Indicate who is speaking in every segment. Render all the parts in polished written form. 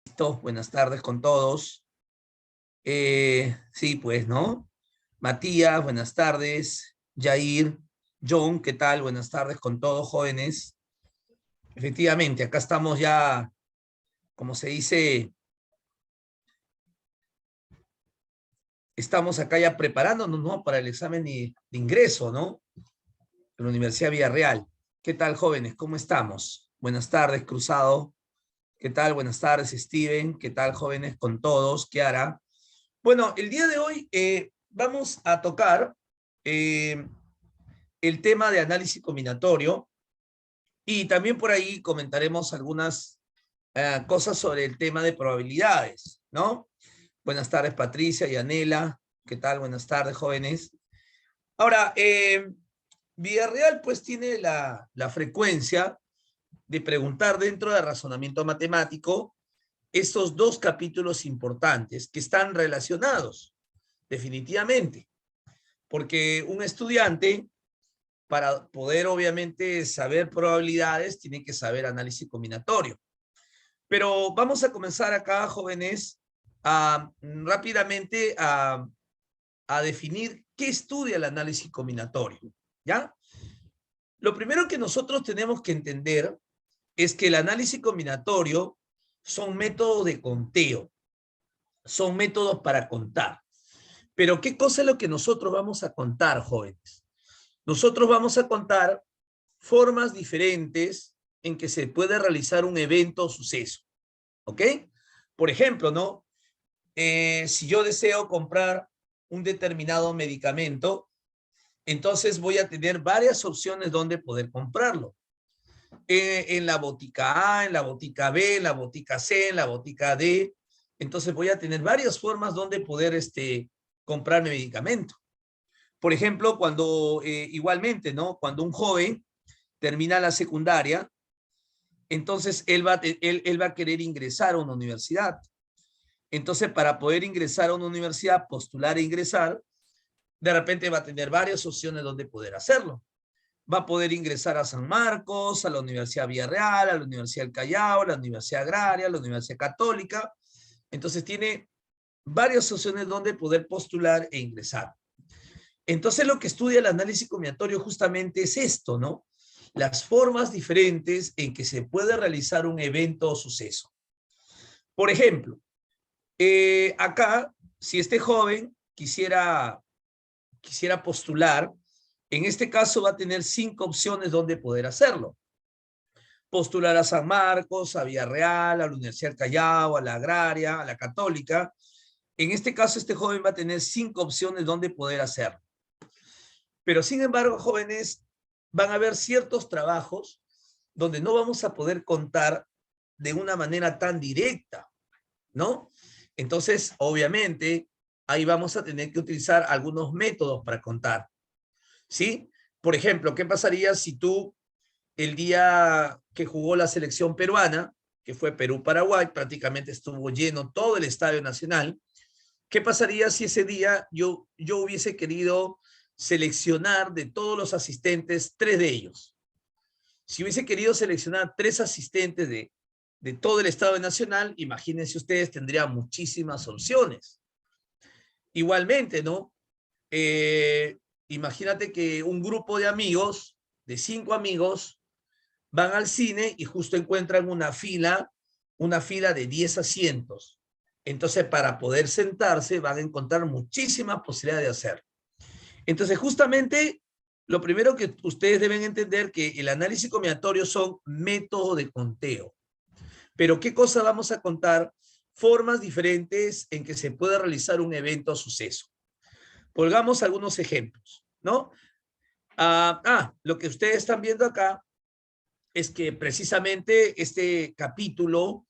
Speaker 1: Listo, buenas tardes con todos. Sí, pues, ¿no? Matías, buenas tardes. Jair, John, ¿qué tal? Buenas tardes con todos, jóvenes. Efectivamente, acá estamos ya, como se dice, estamos acá ya preparándonos, ¿no? Para el examen de ingreso, ¿no? En la Universidad Villarreal. ¿Qué tal, jóvenes? ¿Cómo estamos? Buenas tardes, Cruzado. ¿Qué tal? Buenas tardes, Steven. ¿Qué tal, jóvenes? Con todos. Kiara. Bueno, el día de hoy vamos a tocar eh, el tema de análisis combinatorio y también por ahí comentaremos algunas cosas sobre el tema de probabilidades, ¿no? Buenas tardes, Patricia y Anela. ¿Qué tal? Buenas tardes, jóvenes. Ahora, Villarreal pues tiene la frecuencia de preguntar dentro del razonamiento matemático estos dos capítulos importantes que están relacionados, definitivamente, porque un estudiante, para poder obviamente saber probabilidades, tiene que saber análisis combinatorio. Pero vamos a comenzar acá, jóvenes, rápidamente a definir qué estudia el análisis combinatorio, ¿ya? Lo primero que nosotros tenemos que entender es que el análisis combinatorio son métodos de conteo, son métodos para contar. Pero ¿qué cosa es lo que nosotros vamos a contar, jóvenes? Nosotros vamos a contar formas diferentes en que se puede realizar un evento o suceso, ¿ok? Por ejemplo, ¿no? Si yo deseo comprar un determinado medicamento, entonces voy a tener varias opciones donde poder comprarlo. En la botica A, en la botica B, en la botica C, en la botica D. Entonces voy a tener varias formas donde poder comprar mi medicamento. Por ejemplo, cuando igualmente, ¿no? Cuando un joven termina la secundaria, entonces él va a querer ingresar a una universidad. Entonces, para poder ingresar a una universidad, postular e ingresar, de repente va a tener varias opciones donde poder hacerlo. Va a poder ingresar a San Marcos, a la Universidad Villarreal, a la Universidad del Callao, a la Universidad Agraria, a la Universidad Católica. Entonces tiene varias opciones donde poder postular e ingresar. Entonces lo que estudia el análisis combinatorio justamente es esto, ¿no? Las formas diferentes en que se puede realizar un evento o suceso. Por ejemplo, acá, si este joven quisiera postular, en este caso va a tener 5 opciones donde poder hacerlo. Postular a San Marcos, a Villarreal, a la Universidad del Callao, a la Agraria, a la Católica. En este caso, este joven va a tener 5 opciones donde poder hacerlo. Pero sin embargo, jóvenes, van a haber ciertos trabajos donde no vamos a poder contar de una manera tan directa, ¿no? Entonces, obviamente, ahí vamos a tener que utilizar algunos métodos para contar, ¿sí? Por ejemplo, ¿qué pasaría si tú, el día que jugó la selección peruana, que fue Perú-Paraguay, prácticamente estuvo lleno todo el Estadio Nacional? ¿Qué pasaría si ese día yo hubiese querido seleccionar de todos los asistentes 3 de ellos? Si hubiese querido seleccionar 3 asistentes de todo el Estado Nacional, imagínense ustedes, tendría muchísimas opciones. Igualmente, ¿no? Eh, Imagínate que un grupo de amigos, de 5 amigos, van al cine y justo encuentran una fila de 10 asientos. Entonces, para poder sentarse, van a encontrar muchísimas posibilidades de hacer. Entonces, justamente, lo primero que ustedes deben entender que el análisis combinatorio son métodos de conteo. Pero, ¿qué cosa vamos a contar? Formas diferentes en que se puede realizar un evento o suceso. Pongamos algunos ejemplos, ¿no? Lo que ustedes están viendo acá es que precisamente este capítulo,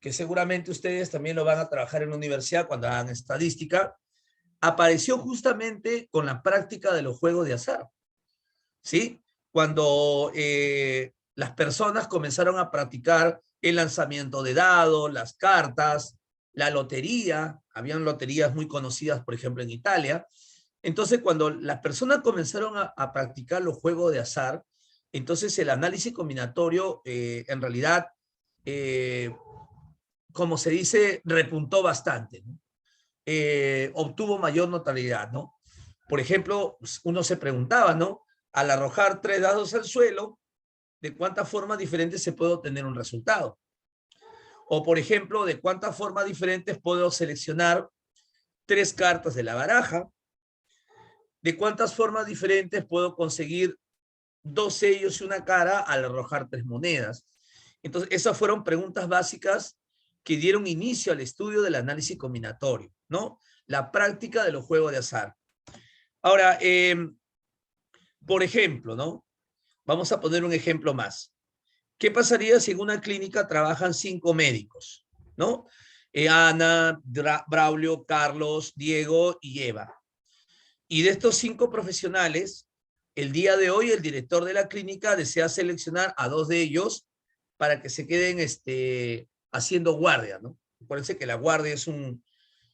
Speaker 1: que seguramente ustedes también lo van a trabajar en la universidad cuando hagan estadística, apareció justamente con la práctica de los juegos de azar, ¿sí? Cuando las personas comenzaron a practicar el lanzamiento de dados, las cartas, la lotería, habían loterías muy conocidas, por ejemplo, en Italia. Entonces, cuando las personas comenzaron a practicar los juegos de azar, entonces el análisis combinatorio en realidad eh, como se dice, repuntó bastante, ¿no? Obtuvo mayor notabilidad, ¿no? Por ejemplo, uno se preguntaba, ¿no? Al arrojar 3 dados al suelo, ¿de cuántas formas diferentes se puede obtener un resultado? O, por ejemplo, ¿de cuántas formas diferentes puedo seleccionar 3 cartas de la baraja? ¿De cuántas formas diferentes puedo conseguir 2 sellos y una cara al arrojar 3 monedas? Entonces, esas fueron preguntas básicas que dieron inicio al estudio del análisis combinatorio, ¿no? La práctica de los juegos de azar. Ahora, por ejemplo, ¿no? Vamos a poner un ejemplo más. ¿Qué pasaría si en una clínica trabajan 5 médicos, ¿no? Ana, Braulio, Carlos, Diego y Eva. Y de estos 5 profesionales, el día de hoy el director de la clínica desea seleccionar a 2 de ellos para que se queden haciendo guardia, ¿no? Parece que la guardia es un,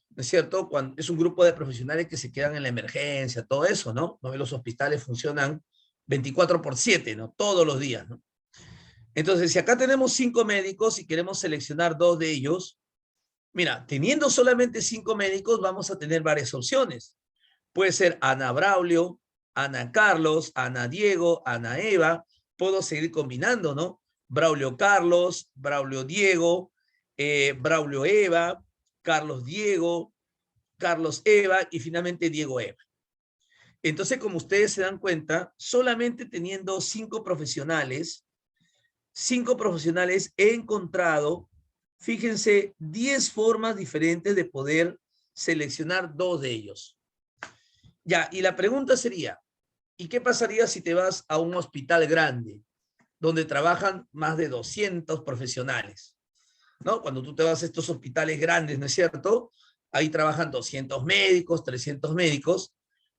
Speaker 1: ¿no es cierto? Es un grupo de profesionales que se quedan en la emergencia, todo eso, ¿no? ¿No? Los hospitales funcionan 24/7, ¿no? Todos los días, ¿no? Entonces, si acá tenemos 5 médicos y queremos seleccionar 2 de ellos, mira, teniendo solamente 5 médicos, vamos a tener varias opciones. Puede ser Ana Braulio, Ana Carlos, Ana Diego, Ana Eva. Puedo seguir combinando, ¿no? Braulio Carlos, Braulio Diego, Braulio Eva, Carlos Diego, Carlos Eva y finalmente Diego Eva. Entonces, como ustedes se dan cuenta, solamente teniendo 5 profesionales he encontrado, fíjense, 10 formas diferentes de poder seleccionar 2 de ellos. Ya, y la pregunta sería, ¿y qué pasaría si te vas a un hospital grande, donde trabajan más de 200 profesionales? ¿No? Cuando tú te vas a estos hospitales grandes, ¿no es cierto? Ahí trabajan 200 médicos, 300 médicos.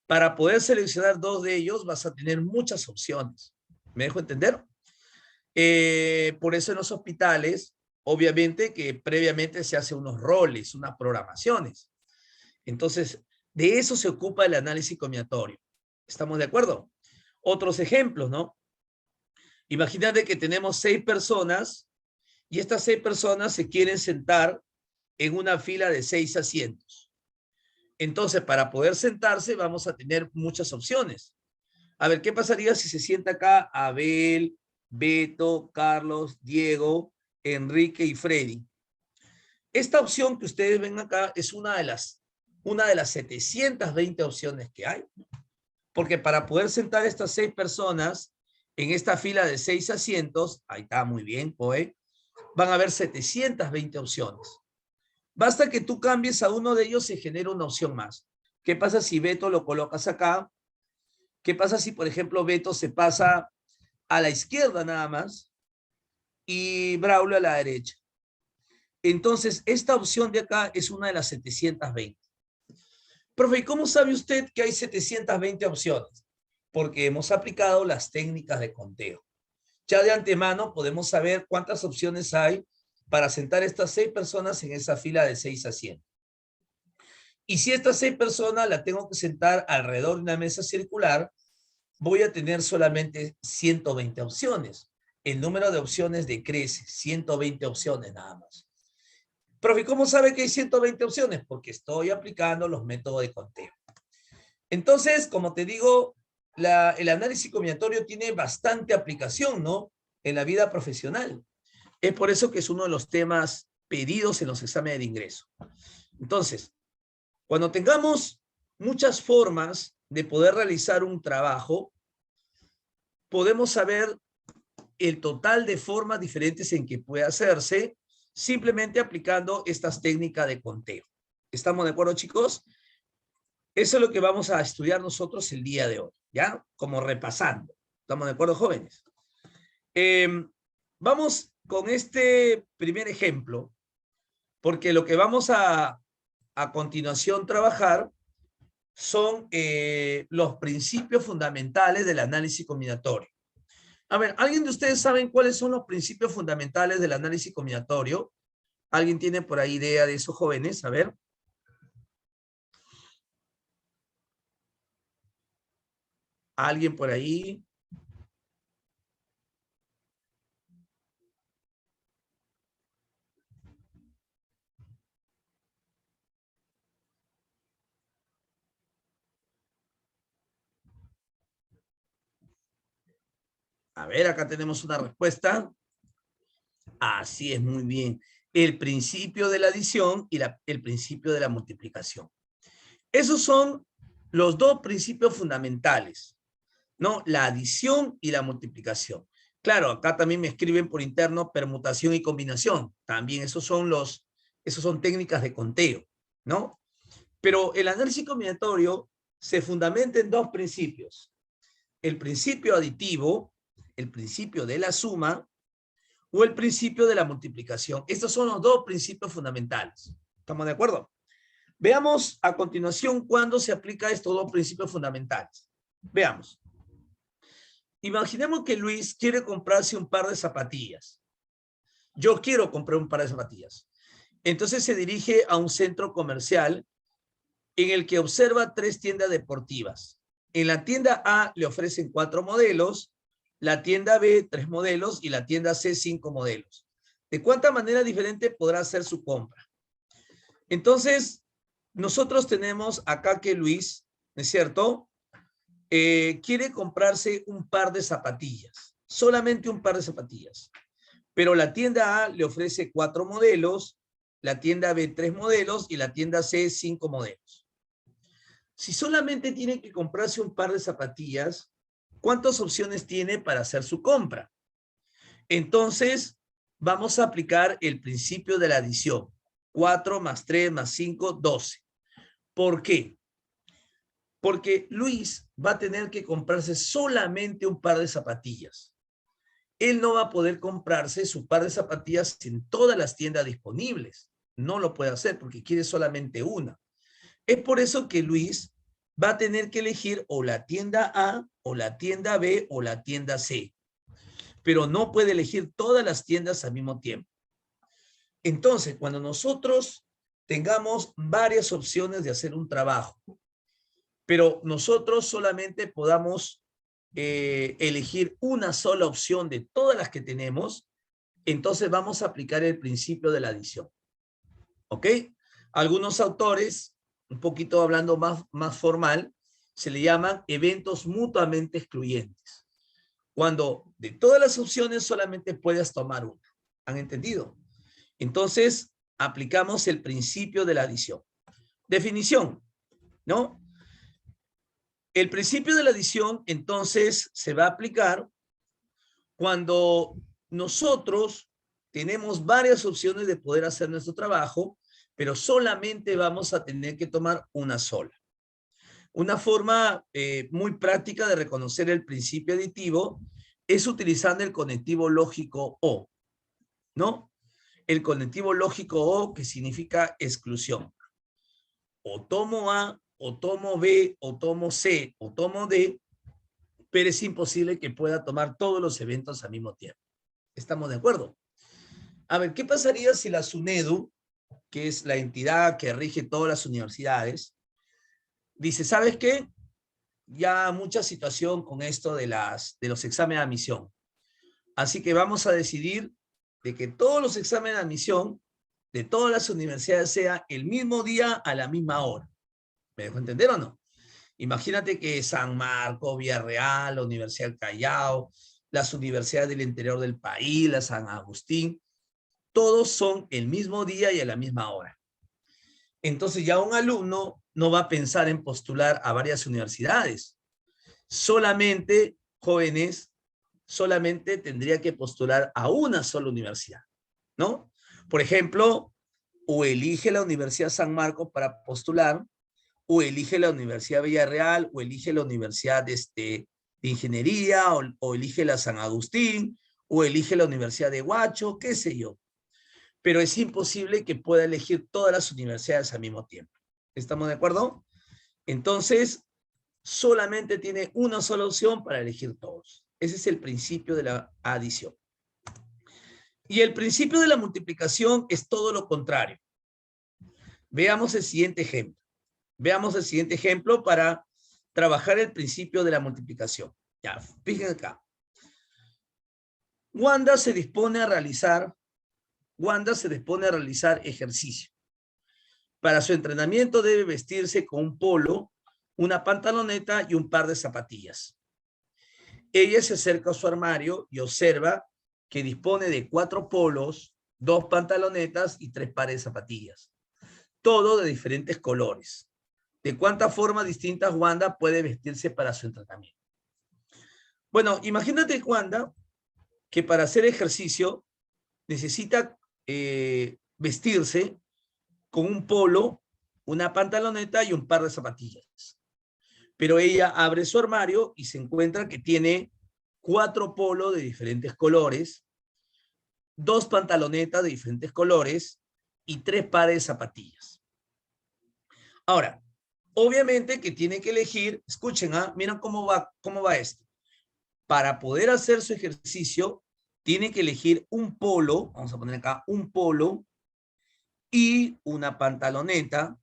Speaker 1: Para poder seleccionar 2 de ellos vas a tener muchas opciones. ¿Me dejo entender? Por eso en los hospitales, obviamente que previamente se hacen unos roles, unas programaciones. Entonces, de eso se ocupa el análisis combinatorio. ¿Estamos de acuerdo? Otros ejemplos, ¿no? Imagínate que tenemos 6 personas y estas 6 personas se quieren sentar en una fila de 6 asientos. Entonces, para poder sentarse vamos a tener muchas opciones. A ver, ¿qué pasaría si se sienta acá Abel, Beto, Carlos, Diego, Enrique y Freddy? Esta opción que ustedes ven acá es una de las 720 opciones que hay. Porque para poder sentar estas 6 personas en esta fila de 6 asientos, ahí está muy bien, Poe, van a haber 720 opciones. Basta que tú cambies a uno de ellos y genera una opción más. ¿Qué pasa si Beto lo colocas acá? ¿Qué pasa si, por ejemplo, Beto se pasa a la izquierda nada más y Braulio a la derecha? Entonces, esta opción de acá es una de las 720. Profe, ¿y cómo sabe usted que hay 720 opciones? Porque hemos aplicado las técnicas de conteo. Ya de antemano podemos saber cuántas opciones hay para sentar estas 6 personas en esa fila de 6 asientos. Y si estas 6 personas las tengo que sentar alrededor de una mesa circular, voy a tener solamente 120 opciones. El número de opciones decrece, 120 opciones nada más. Profe, ¿cómo sabe que hay 120 opciones? Porque estoy aplicando los métodos de conteo. Entonces, como te digo, el análisis combinatorio tiene bastante aplicación, ¿no? En la vida profesional. Es por eso que es uno de los temas pedidos en los exámenes de ingreso. Entonces, cuando tengamos muchas formas de poder realizar un trabajo, podemos saber el total de formas diferentes en que puede hacerse simplemente aplicando estas técnicas de conteo. ¿Estamos de acuerdo, chicos? Eso es lo que vamos a estudiar nosotros el día de hoy, ¿ya? Como repasando. ¿Estamos de acuerdo, jóvenes? Vamos con este primer ejemplo, porque lo que vamos a continuación trabajar son los principios fundamentales del análisis combinatorio. A ver, ¿alguien de ustedes saben cuáles son los principios fundamentales del análisis combinatorio? ¿Alguien tiene por ahí idea de esos jóvenes? A ver. ¿Alguien por ahí? A ver, acá tenemos una respuesta. Así es, muy bien. El principio de la adición y el principio de la multiplicación. Esos son los dos principios fundamentales, ¿no? La adición y la multiplicación. Claro, acá también me escriben por interno permutación y combinación. También esos son técnicas de conteo, ¿no? Pero el análisis combinatorio se fundamenta en dos principios. El principio aditivo, el principio de la suma o el principio de la multiplicación. Estos son los dos principios fundamentales. ¿Estamos de acuerdo? Veamos a continuación cuándo se aplica estos dos principios fundamentales. Veamos. Imaginemos que Luis quiere comprarse un par de zapatillas. Yo quiero comprar un par de zapatillas. Entonces se dirige a un centro comercial en el que observa 3 tiendas deportivas. En la tienda A le ofrecen 4 modelos, la tienda B 3 modelos y la tienda C 5 modelos. ¿De cuánta manera diferente podrá hacer su compra? Entonces, nosotros tenemos acá que Luis, ¿no es cierto?, quiere comprarse un par de zapatillas, solamente un par de zapatillas. Pero la tienda A le ofrece 4 modelos, la tienda B 3 modelos y la tienda C 5 modelos. Si solamente tiene que comprarse un par de zapatillas, ¿cuántas opciones tiene para hacer su compra? Entonces, vamos a aplicar el principio de la adición. 4 más 3 más 5, 12. ¿Por qué? Porque Luis va a tener que comprarse solamente un par de zapatillas. Él no va a poder comprarse su par de zapatillas en todas las tiendas disponibles. No lo puede hacer porque quiere solamente una. Es por eso que Luis va a tener que elegir o la tienda A, o la tienda B, o la tienda C. Pero no puede elegir todas las tiendas al mismo tiempo. Entonces, cuando nosotros tengamos varias opciones de hacer un trabajo, pero nosotros solamente podamos elegir una sola opción de todas las que tenemos, entonces vamos a aplicar el principio de la adición. ¿Ok? Algunos autores, un poquito hablando más formal, se le llaman eventos mutuamente excluyentes. Cuando de todas las opciones solamente puedes tomar una. ¿Han entendido? Entonces, aplicamos el principio de la adición. Definición, ¿no? El principio de la adición, entonces, se va a aplicar cuando nosotros tenemos varias opciones de poder hacer nuestro trabajo, pero solamente vamos a tener que tomar una sola. Una forma muy práctica de reconocer el principio aditivo es utilizando el conectivo lógico O, ¿no? El conectivo lógico O, que significa exclusión. O tomo A, o tomo B, o tomo C, o tomo D, pero es imposible que pueda tomar todos los eventos al mismo tiempo. ¿Estamos de acuerdo? A ver, ¿qué pasaría si la SUNEDU, que es la entidad que rige todas las universidades, dice, ¿sabes qué? Ya mucha situación con esto de los exámenes de admisión. Así que vamos a decidir de que todos los exámenes de admisión de todas las universidades sea el mismo día a la misma hora. ¿Me dejo entender o no? Imagínate que San Marcos, Villarreal, la Universidad del Callao, las universidades del interior del país, la San Agustín, todos son el mismo día y a la misma hora. Entonces ya un alumno no va a pensar en postular a varias universidades. Solamente, jóvenes, solamente tendría que postular a una sola universidad, ¿no? Por ejemplo, o elige la Universidad San Marcos para postular, o elige la Universidad Villarreal, o elige la Universidad de Ingeniería, o elige la San Agustín, o elige la Universidad de Huacho, qué sé yo. Pero es imposible que pueda elegir todas las universidades al mismo tiempo. ¿Estamos de acuerdo? Entonces, solamente tiene una sola opción para elegir todos. Ese es el principio de la adición. Y el principio de la multiplicación es todo lo contrario. Veamos el siguiente ejemplo. Veamos el siguiente ejemplo para trabajar el principio de la multiplicación. Ya, fíjense acá. Wanda se dispone a realizar ejercicio. Para su entrenamiento debe vestirse con un polo, una pantaloneta y un par de zapatillas. Ella se acerca a su armario y observa que dispone de 4 polos, 2 pantalonetas y 3 pares de zapatillas. Todo de diferentes colores. ¿De cuántas formas distintas Wanda puede vestirse para su entrenamiento? Bueno, imagínate, Wanda, que para hacer ejercicio necesita vestirse con un polo, una pantaloneta y un par de zapatillas. Pero ella abre su armario y se encuentra que tiene 4 polos de diferentes colores, 2 pantalonetas de diferentes colores y 3 pares de zapatillas. Ahora, obviamente que tiene que elegir, escuchen, miren cómo va esto. Para poder hacer su ejercicio, tiene que elegir un polo, vamos a poner acá un polo y una pantaloneta,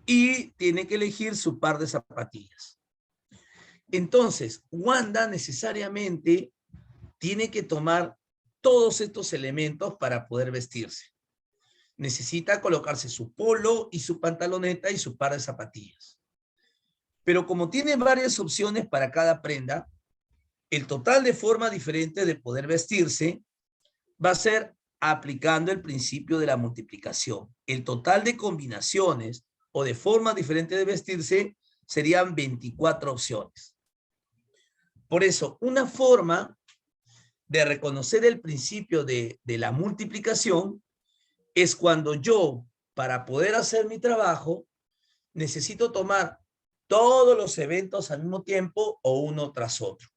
Speaker 1: y tiene que elegir su par de zapatillas. Entonces, Wanda necesariamente tiene que tomar todos estos elementos para poder vestirse. Necesita colocarse su polo y su pantaloneta y su par de zapatillas. Pero como tiene varias opciones para cada prenda, el total de forma diferente de poder vestirse va a ser aplicando el principio de la multiplicación. El total de combinaciones o de formas diferentes de vestirse serían 24 opciones. Por eso, una forma de reconocer el principio de la multiplicación es cuando yo, para poder hacer mi trabajo, necesito tomar todos los eventos al mismo tiempo o uno tras otro.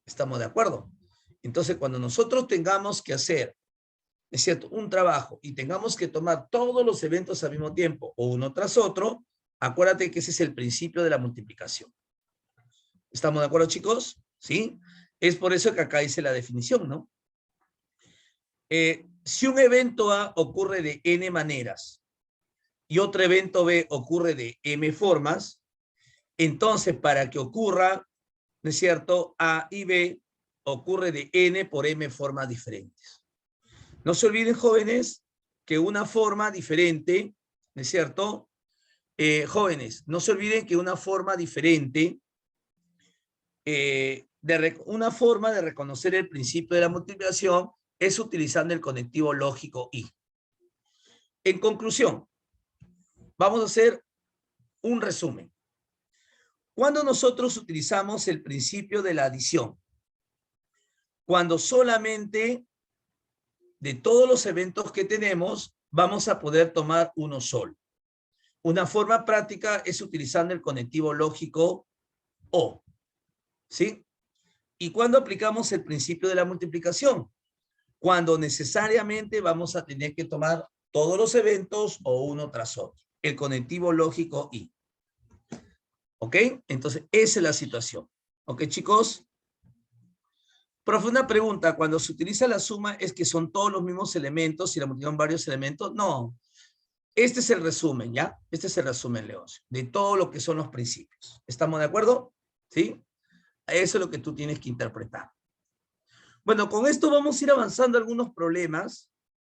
Speaker 1: ¿Estamos de acuerdo? Entonces, cuando nosotros tengamos que hacer, es cierto, un trabajo y tengamos que tomar todos los eventos al mismo tiempo o uno tras otro, acuérdate que ese es el principio de la multiplicación. ¿Estamos de acuerdo, chicos? ¿Sí? Es por eso que acá dice la definición, ¿no? Si un evento A ocurre de N maneras y otro evento B ocurre de M formas, entonces para que ocurra, ¿no es cierto?, A y B ocurre de N por M formas diferentes. No se olviden, jóvenes, que una forma diferente, ¿no es cierto? Jóvenes, no se olviden que una forma diferente, una forma de reconocer el principio de la multiplicación es utilizando el conectivo lógico y. En conclusión, vamos a hacer un resumen. Cuando nosotros utilizamos el principio de la adición, cuando solamente de todos los eventos que tenemos, vamos a poder tomar uno solo. Una forma práctica es utilizando el conectivo lógico o, ¿sí? ¿Y cuándo aplicamos el principio de la multiplicación? Cuando necesariamente vamos a tener que tomar todos los eventos o uno tras otro. El conectivo lógico y. ¿Ok? Entonces, esa es la situación. ¿Ok, chicos? Profe, una pregunta. Cuando se utiliza la suma, ¿es que son todos los mismos elementos y la multiplican varios elementos? No. Este es el resumen, ¿ya? Este es el resumen, Leoncio, de todo lo que son los principios. ¿Estamos de acuerdo? ¿Sí? Eso es lo que tú tienes que interpretar. Bueno, con esto vamos a ir avanzando algunos problemas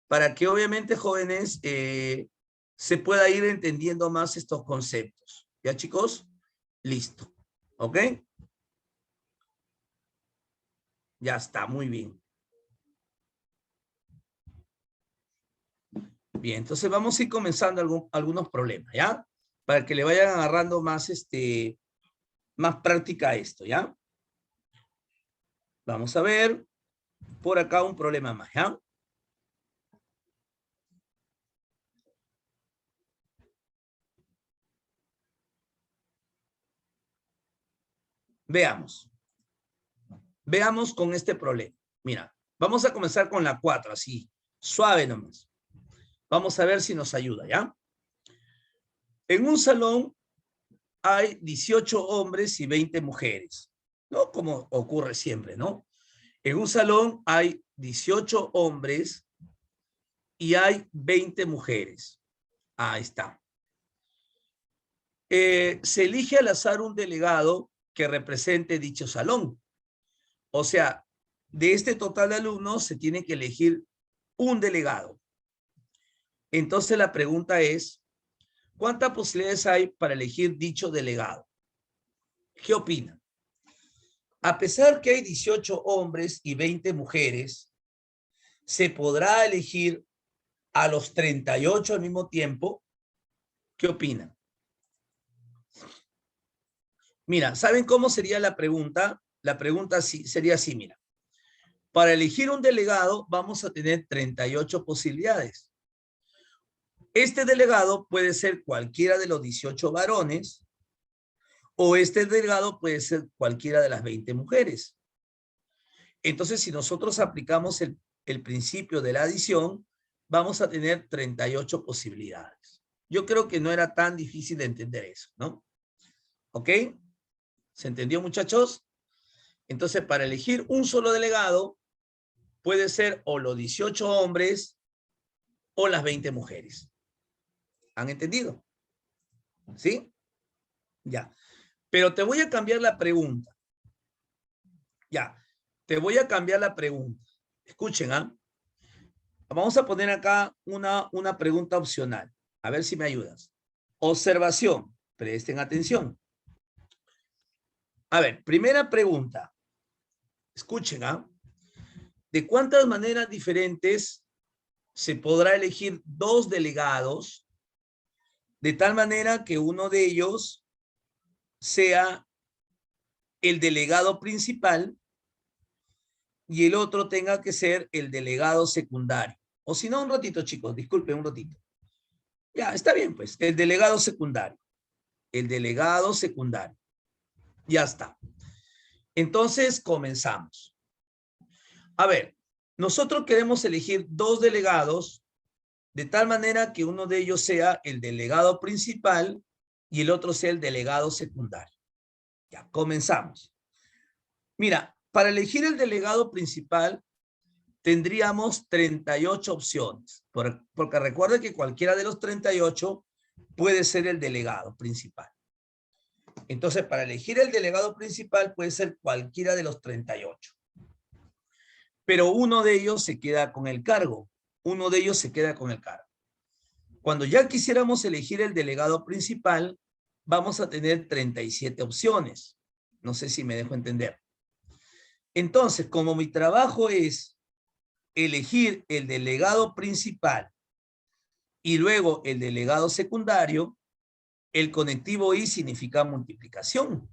Speaker 1: para que obviamente, jóvenes, se pueda ir entendiendo más estos conceptos. ¿Ya, chicos? Listo. ¿Ok? Ya está, muy bien. Bien, entonces vamos a ir comenzando algunos problemas, ¿ya? Para que le vayan agarrando más, más práctica a esto, ¿ya? Vamos a ver por acá un problema más, ¿ya? Veamos. Veamos con este problema. Mira, vamos a comenzar con la 4, así, suave nomás. Vamos a ver si nos ayuda, ¿ya? En un salón hay 18 hombres y 20 mujeres, ¿no? Como ocurre siempre, ¿no? En un salón hay 18 hombres y hay 20 mujeres. Ahí está. Se elige al azar un delegado que represente dicho salón. O sea, de este total de alumnos se tiene que elegir un delegado. Entonces la pregunta es, ¿cuántas posibilidades hay para elegir dicho delegado? ¿Qué opinan? A pesar que hay 18 hombres y 20 mujeres, se podrá elegir a los 38 al mismo tiempo. ¿Qué opinan? Mira, ¿saben cómo sería la pregunta? La pregunta sería así, mira. Para elegir un delegado vamos a tener 38 posibilidades. Este delegado puede ser cualquiera de los 18 varones o este delegado puede ser cualquiera de las 20 mujeres. Entonces, si nosotros aplicamos el principio de la adición, vamos a tener 38 posibilidades. Yo creo que no era tan difícil de entender eso, ¿no? ¿Ok? ¿Se entendió, muchachos? Entonces, para elegir un solo delegado, puede ser o los 18 hombres o las 20 mujeres. ¿Han entendido? ¿Sí? Ya. Pero te voy a cambiar la pregunta. Ya. Te voy a cambiar la pregunta. Escuchen, ¿ah? Vamos a poner acá una pregunta opcional. A ver si me ayudas. Observación. Presten atención. A ver, primera pregunta. Escuchen, ¿ah? ¿De cuántas maneras diferentes se podrá elegir dos delegados de tal manera que uno de ellos sea el delegado principal y el otro tenga que ser el delegado secundario? O si no, un ratito, chicos, disculpen un ratito. Ya, está bien, pues, el delegado secundario. El delegado secundario. Ya está. Entonces, comenzamos. A ver, nosotros queremos elegir dos delegados de tal manera que uno de ellos sea el delegado principal y el otro sea el delegado secundario. Ya, comenzamos. Mira, para elegir el delegado principal tendríamos 38 opciones, porque recuerda que cualquiera de los 38 puede ser el delegado principal. Entonces, para elegir el delegado principal puede ser cualquiera de los 38. Pero uno de ellos se queda con el cargo. Uno de ellos se queda con el cargo. Cuando ya quisiéramos elegir el delegado principal, vamos a tener 37 opciones. No sé si me dejo entender. Entonces, como mi trabajo es elegir el delegado principal y luego el delegado secundario, el conectivo I significa multiplicación.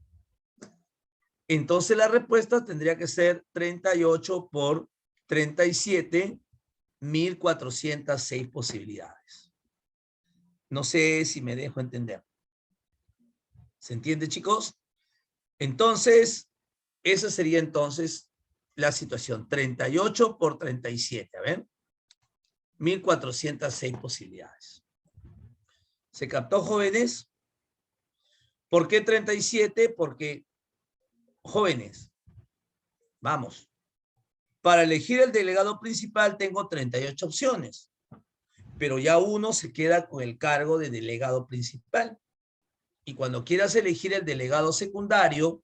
Speaker 1: Entonces la respuesta tendría que ser 38 por 37, 1406 posibilidades. No sé si me dejo entender. ¿Se entiende, chicos? Entonces, esa sería entonces la situación. 38 por 37, a ver. 1406 posibilidades. ¿Se captó, jóvenes? ¿Por qué 37? Porque, jóvenes, vamos. Para elegir el delegado principal tengo 38 opciones, pero ya uno se queda con el cargo de delegado principal. Y cuando quieras elegir el delegado secundario,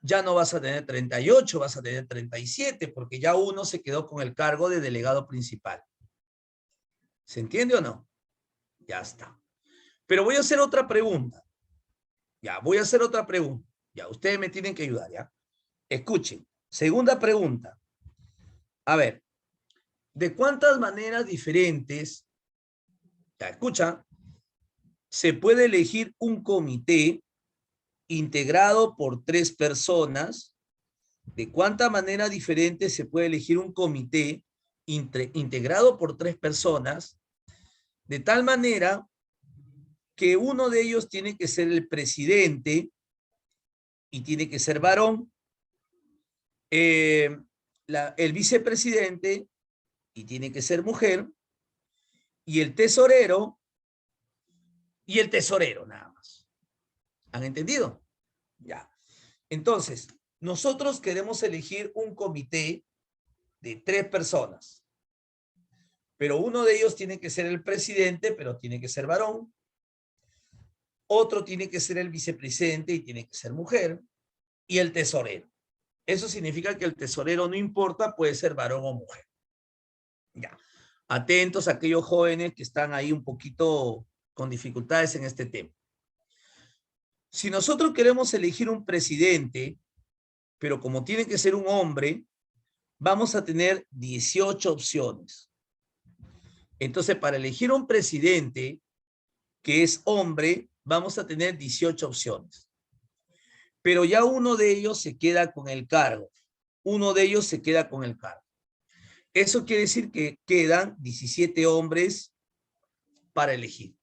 Speaker 1: ya no vas a tener 38, vas a tener 37, porque ya uno se quedó con el cargo de delegado principal. ¿Se entiende o no? Ya está. Pero voy a hacer otra pregunta. Ya, voy a hacer otra pregunta. Ya, ustedes me tienen que ayudar, ¿ya? Escuchen. Segunda pregunta. A ver, ¿de cuántas maneras diferentes, ya escucha, se puede elegir un comité integrado por 3 personas? ¿De cuántas maneras diferentes se puede elegir un comité integrado por 3 personas? De tal manera que uno de ellos tiene que ser el presidente y tiene que ser varón, el vicepresidente y tiene que ser mujer, y el tesorero y el tesorero nada más. ¿Han entendido? Ya. Entonces, nosotros queremos elegir un comité de 3 personas, pero uno de ellos tiene que ser el presidente, pero tiene que ser varón. Otro tiene que ser el vicepresidente y tiene que ser mujer, y el tesorero. Eso significa que el tesorero no importa, puede ser varón o mujer. Ya. Atentos a aquellos jóvenes que están ahí un poquito con dificultades en este tema. Si nosotros queremos elegir un presidente, pero como tiene que ser un hombre, vamos a tener 18 opciones. Entonces, para elegir un presidente que es hombre, vamos a tener 18 opciones. Pero ya uno de ellos se queda con el cargo. Uno de ellos se queda con el cargo. Eso quiere decir que quedan 17 hombres para elegir.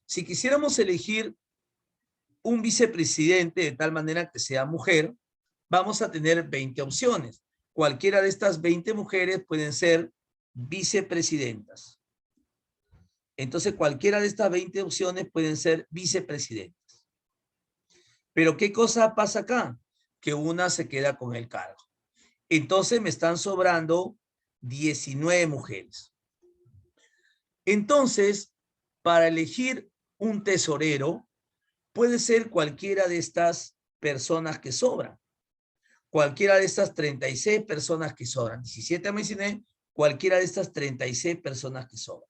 Speaker 1: Si quisiéramos elegir un vicepresidente de tal manera que sea mujer, vamos a tener 20 opciones. Cualquiera de estas 20 mujeres pueden ser vicepresidentas. Entonces, cualquiera de estas 20 opciones pueden ser vicepresidentas. Pero ¿qué cosa pasa acá? Que una se queda con el cargo. Entonces, me están sobrando 19 mujeres. Entonces, para elegir un tesorero, puede ser cualquiera de estas personas que sobran. Cualquiera de estas 36 personas que sobran. 17 me mencioné, cualquiera de estas 36 personas que sobran.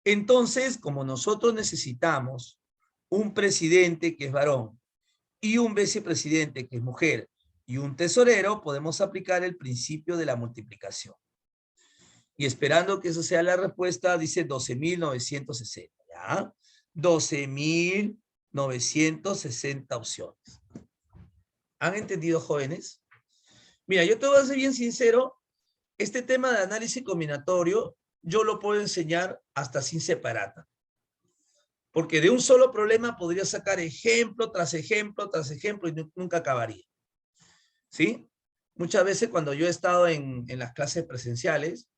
Speaker 1: Entonces, como nosotros necesitamos un presidente que es varón y un vicepresidente que es mujer y un tesorero, podemos aplicar el principio de la multiplicación. Y esperando que eso sea la respuesta, dice 12.960. ¿Ya? 12.960 opciones. ¿Han entendido, jóvenes? Mira, yo te voy a ser bien sincero, este tema de análisis combinatorio yo lo puedo enseñar hasta sin separata. Porque de un solo problema podría sacar ejemplo tras ejemplo tras ejemplo y nunca acabaría. ¿Sí? Muchas veces cuando yo he estado en las clases presenciales,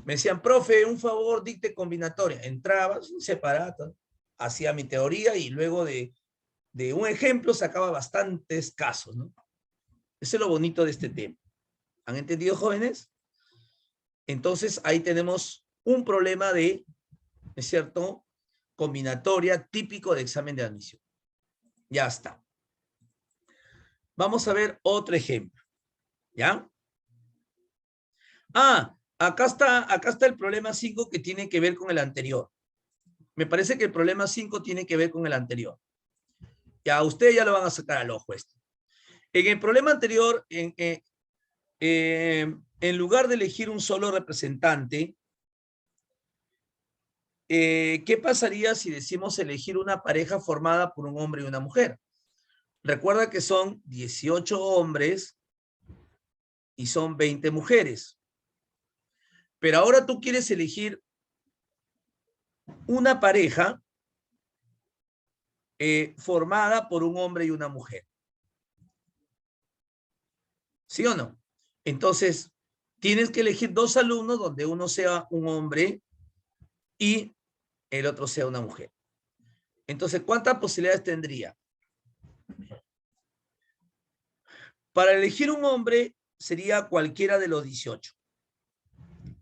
Speaker 1: me decían, profe, un favor, dicte combinatoria. Entraba sin separata, hacía mi teoría y luego de un ejemplo sacaba bastantes casos, ¿no? Eso es lo bonito de este tema. ¿Han entendido, jóvenes? Entonces, ahí tenemos un problema de, ¿es cierto?, combinatoria típico de examen de admisión. Ya está. Vamos a ver otro ejemplo. ¿Ya? Acá está el problema 5 que tiene que ver con el anterior. Me parece que el problema 5 tiene que ver con el anterior. Ya, ustedes ya lo van a sacar al ojo esto. En el problema anterior, en lugar de elegir un solo representante, ¿qué pasaría si decimos elegir una pareja formada por un hombre y una mujer? Recuerda que son 18 hombres y son 20 mujeres. Pero ahora tú quieres elegir una pareja formada por un hombre y una mujer. ¿Sí o no? Entonces, tienes que elegir dos alumnos donde uno sea un hombre y el otro sea una mujer. Entonces, ¿cuántas posibilidades tendría? Para elegir un hombre sería cualquiera de los 18.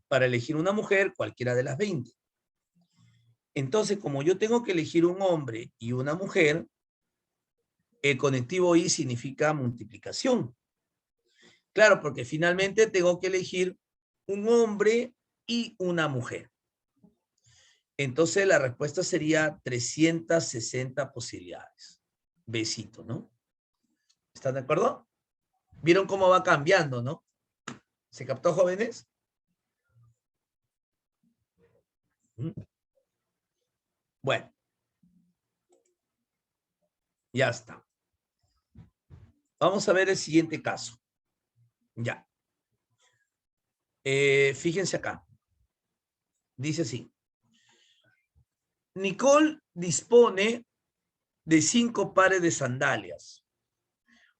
Speaker 1: Para elegir una mujer, cualquiera de las 20. Entonces, como yo tengo que elegir un hombre y una mujer, el conectivo I significa multiplicación. Claro, porque finalmente tengo que elegir un hombre y una mujer. Entonces, la respuesta sería 360 posibilidades. Besito, ¿no? ¿Están de acuerdo? ¿Vieron cómo va cambiando, no? ¿Se captó, jóvenes? Bueno. Ya está. Vamos a ver el siguiente caso. Ya. Fíjense acá. Dice así. Nicole dispone de 5 pares de sandalias,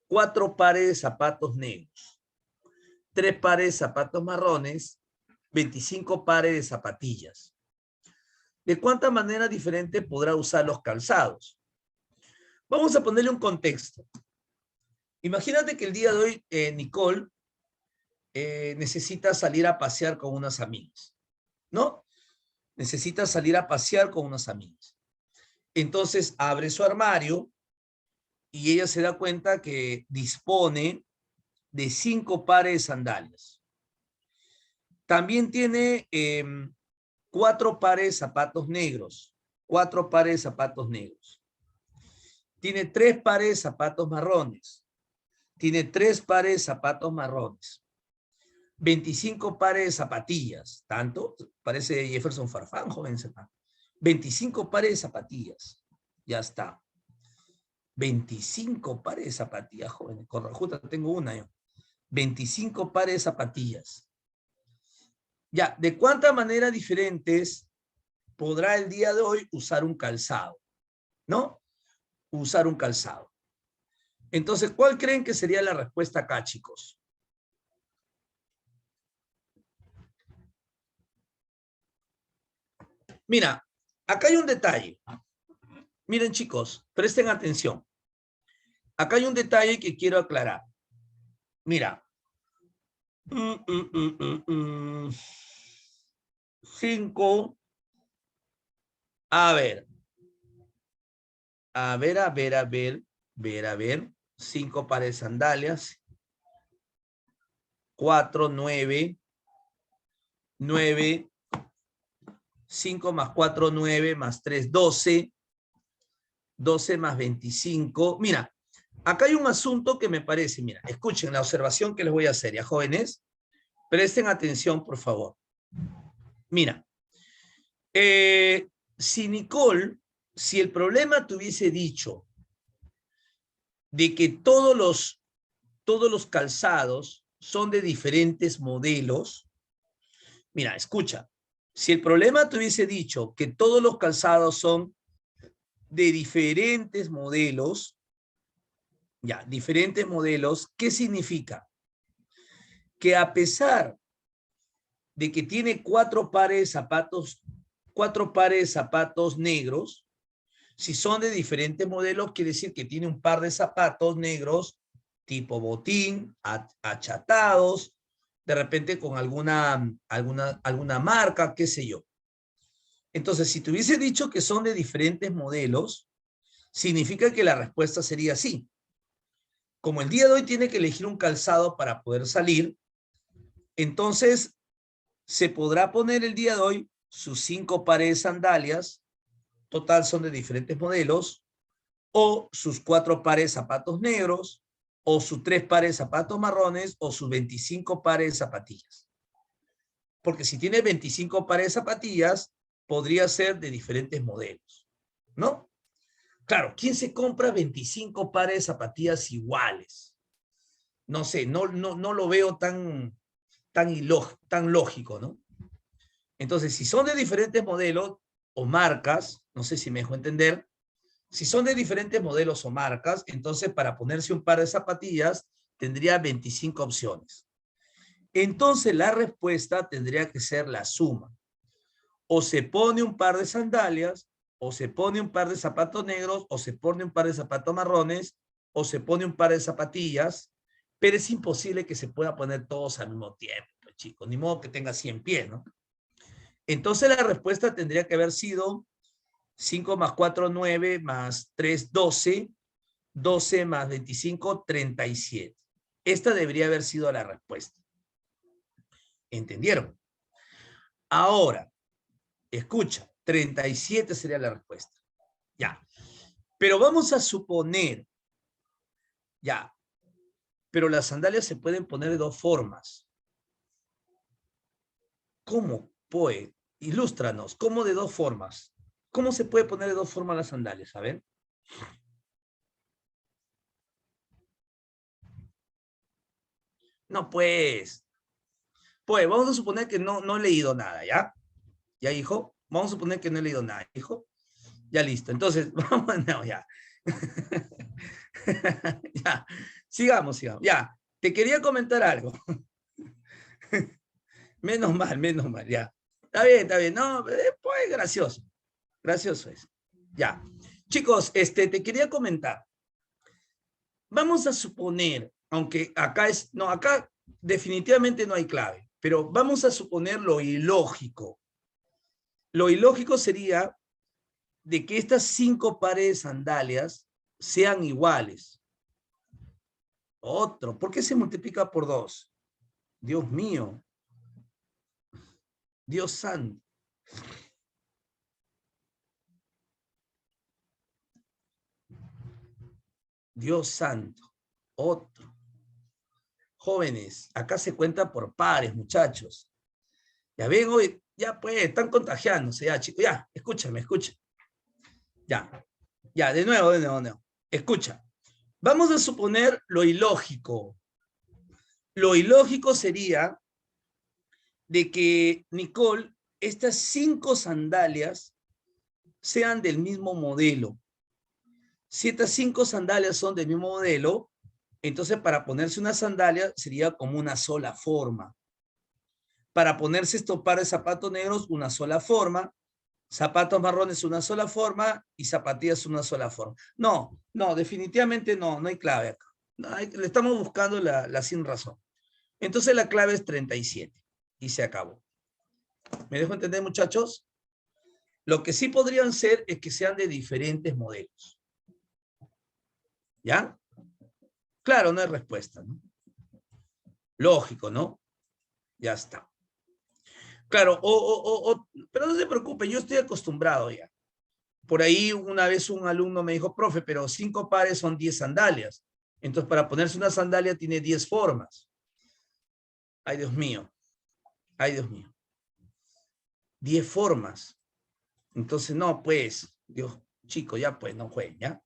Speaker 1: 4 pares de zapatos negros, 3 pares de zapatos marrones, 25 pares de zapatillas. ¿De cuántas maneras diferentes podrá usar los calzados? Vamos a ponerle un contexto. Imagínate que el día de hoy Nicole necesita salir a pasear con unas amigas, ¿no? Necesita salir a pasear con unas amigas. Entonces abre su armario y ella se da cuenta que dispone de 5 pares de sandalias. También tiene 4 pares de zapatos negros. 4 pares de zapatos negros. tiene 3 pares de zapatos marrones. Tiene 3 pares de zapatos marrones. 25 pares de zapatillas. ¿Tanto? Parece Jefferson Farfán, joven. 25 pares de zapatillas. Ya está. 25 pares de zapatillas, jóvenes. Con Rajuta tengo una yo. 25 pares de zapatillas. Ya, ¿de cuántas maneras diferentes podrá el día de hoy usar un calzado? ¿No? Usar un calzado. Entonces, ¿cuál creen que sería la respuesta acá, chicos? Mira, acá hay un detalle. Miren, chicos, presten atención. Acá hay un detalle que quiero aclarar. Mira. 5. A ver. A ver. 5 pares de sandalias. 4, 9. 9. 5 más 4, 9 más 3, 12. 12 más 25. Mira, acá hay un asunto que me parece, mira, escuchen la observación que les voy a hacer, ya jóvenes. Presten atención, por favor. Mira, si Nicole, si el problema te hubiese dicho de que todos los calzados son de diferentes modelos, mira, escucha, si el problema te hubiese dicho que todos los calzados son de diferentes modelos, ya, diferentes modelos, ¿qué significa? Que a pesar de que tiene 4 pares de zapatos, 4 pares de zapatos negros, si son de diferentes modelos, quiere decir que tiene un par de zapatos negros tipo botín, achatados, de repente con alguna marca, qué sé yo. Entonces, si te hubiese dicho que son de diferentes modelos, significa que la respuesta sería sí. Como el día de hoy tiene que elegir un calzado para poder salir, entonces se podrá poner el día de hoy sus 5 pares de sandalias, total son de diferentes modelos, o sus 4 pares de zapatos negros, o sus 3 pares de zapatos marrones, o sus 25 pares de zapatillas. Porque si tiene 25 pares de zapatillas, podría ser de diferentes modelos, ¿no? Claro, ¿quién se compra 25 pares de zapatillas iguales? No sé, no lo veo tan lógico, ¿no? Entonces, si son de diferentes modelos o marcas, no sé si me dejo entender, si son de diferentes modelos o marcas, entonces para ponerse un par de zapatillas tendría 25 opciones. Entonces la respuesta tendría que ser la suma. O se pone un par de sandalias, o se pone un par de zapatos negros, o se pone un par de zapatos marrones, o se pone un par de zapatillas, pero es imposible que se pueda poner todos al mismo tiempo, pues, chicos, ni modo que tenga 100 pies, ¿no? Entonces la respuesta tendría que haber sido 5 más 4, 9, más 3, 12, 12 más 25, 37. Esta debería haber sido la respuesta. ¿Entendieron? Ahora, escucha, 37 sería la respuesta. Ya. Pero vamos a suponer, ya, pero las sandalias se pueden poner de 2 formas. ¿Cómo, Poe? Ilústranos, ¿cómo de 2 formas? ¿Cómo se puede poner de 2 formas las sandalias? A ver. No, pues. Pues, vamos a suponer que no he leído nada, ¿ya? ¿Ya, hijo? Vamos a suponer que no he leído nada, hijo. Ya listo. Entonces, vamos, no, ya. Ya. Sigamos. Ya. Te quería comentar algo. Menos mal, ya. Está bien. No, pues gracioso. Gracioso es. Ya. Chicos, te quería comentar. Vamos a suponer, aunque acá definitivamente no hay clave, pero vamos a suponer lo ilógico. Lo ilógico sería de que estas 5 pares de sandalias sean iguales. Otro, ¿por qué se multiplica por 2? Dios mío. Dios santo. . . . . . . . . . . . . . . . . . . . . . . . . . . . . . . . . . . . . . . . . . . . . . . . . . . . . . . . . . . . . Dios santo. Otro. Jóvenes, acá se cuenta por pares, muchachos. Ya ven, hoy, ya pues, están contagiándose, ya, chicos, ya, escúchame. Ya, de nuevo. Escucha, vamos a suponer lo ilógico. Lo ilógico sería de que, Nicole, estas 5 sandalias sean del mismo modelo. Si estas 5 sandalias son del mismo modelo, entonces para ponerse una sandalia sería como una sola forma. Para ponerse estos pares de zapatos negros, una sola forma. Zapatos marrones, una sola forma. Y zapatillas, una sola forma. No, definitivamente no hay clave acá. Le estamos buscando la sin razón. Entonces la clave es 37. Y se acabó. ¿Me dejo entender, muchachos? Lo que sí podrían ser es que sean de diferentes modelos. ¿Ya? Claro, no hay respuesta, ¿no? Lógico, ¿no? Ya está. Claro, pero no se preocupe, yo estoy acostumbrado ya. Por ahí una vez un alumno me dijo, profe, pero 5 pares son 10 sandalias. Entonces, para ponerse una sandalia tiene 10 formas. Ay, Dios mío. 10 formas. Entonces, no, pues, Dios, chico, ya pues, no jueguen, ¿ya?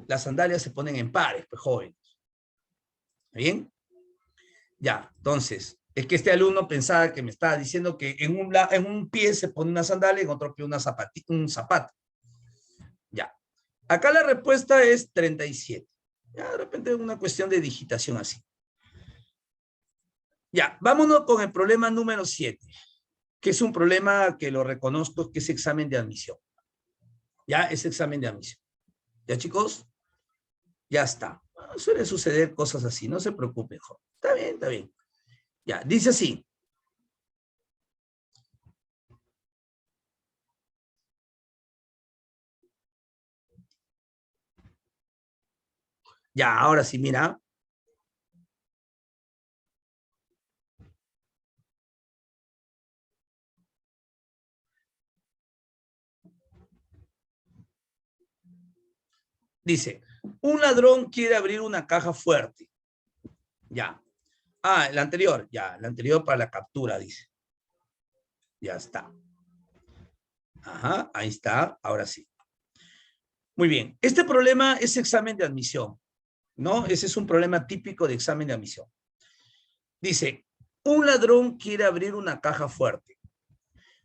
Speaker 1: Las sandalias se ponen en pares, pues, jóvenes. ¿Está bien? Ya, entonces, es que este alumno pensaba que me estaba diciendo que en un pie se pone una sandalia y en otro pie un zapato. Ya. Acá la respuesta es 37. Ya, de repente es una cuestión de digitación así. Ya, vámonos con el problema número 7, que es un problema que lo reconozco, que es examen de admisión. Ya, es examen de admisión. ¿Ya, chicos? Ya está. Suele suceder cosas así, no se preocupen, joven. Está bien. Ya, dice así. Ya, ahora sí, mira. Dice, un ladrón quiere abrir una caja fuerte. Ya. Ah, el anterior, ya, el anterior para la captura, dice. Ya está. Ajá, ahí está, ahora sí. Muy bien, este problema es examen de admisión, ¿no? Ese es un problema típico de examen de admisión. Dice, un ladrón quiere abrir una caja fuerte,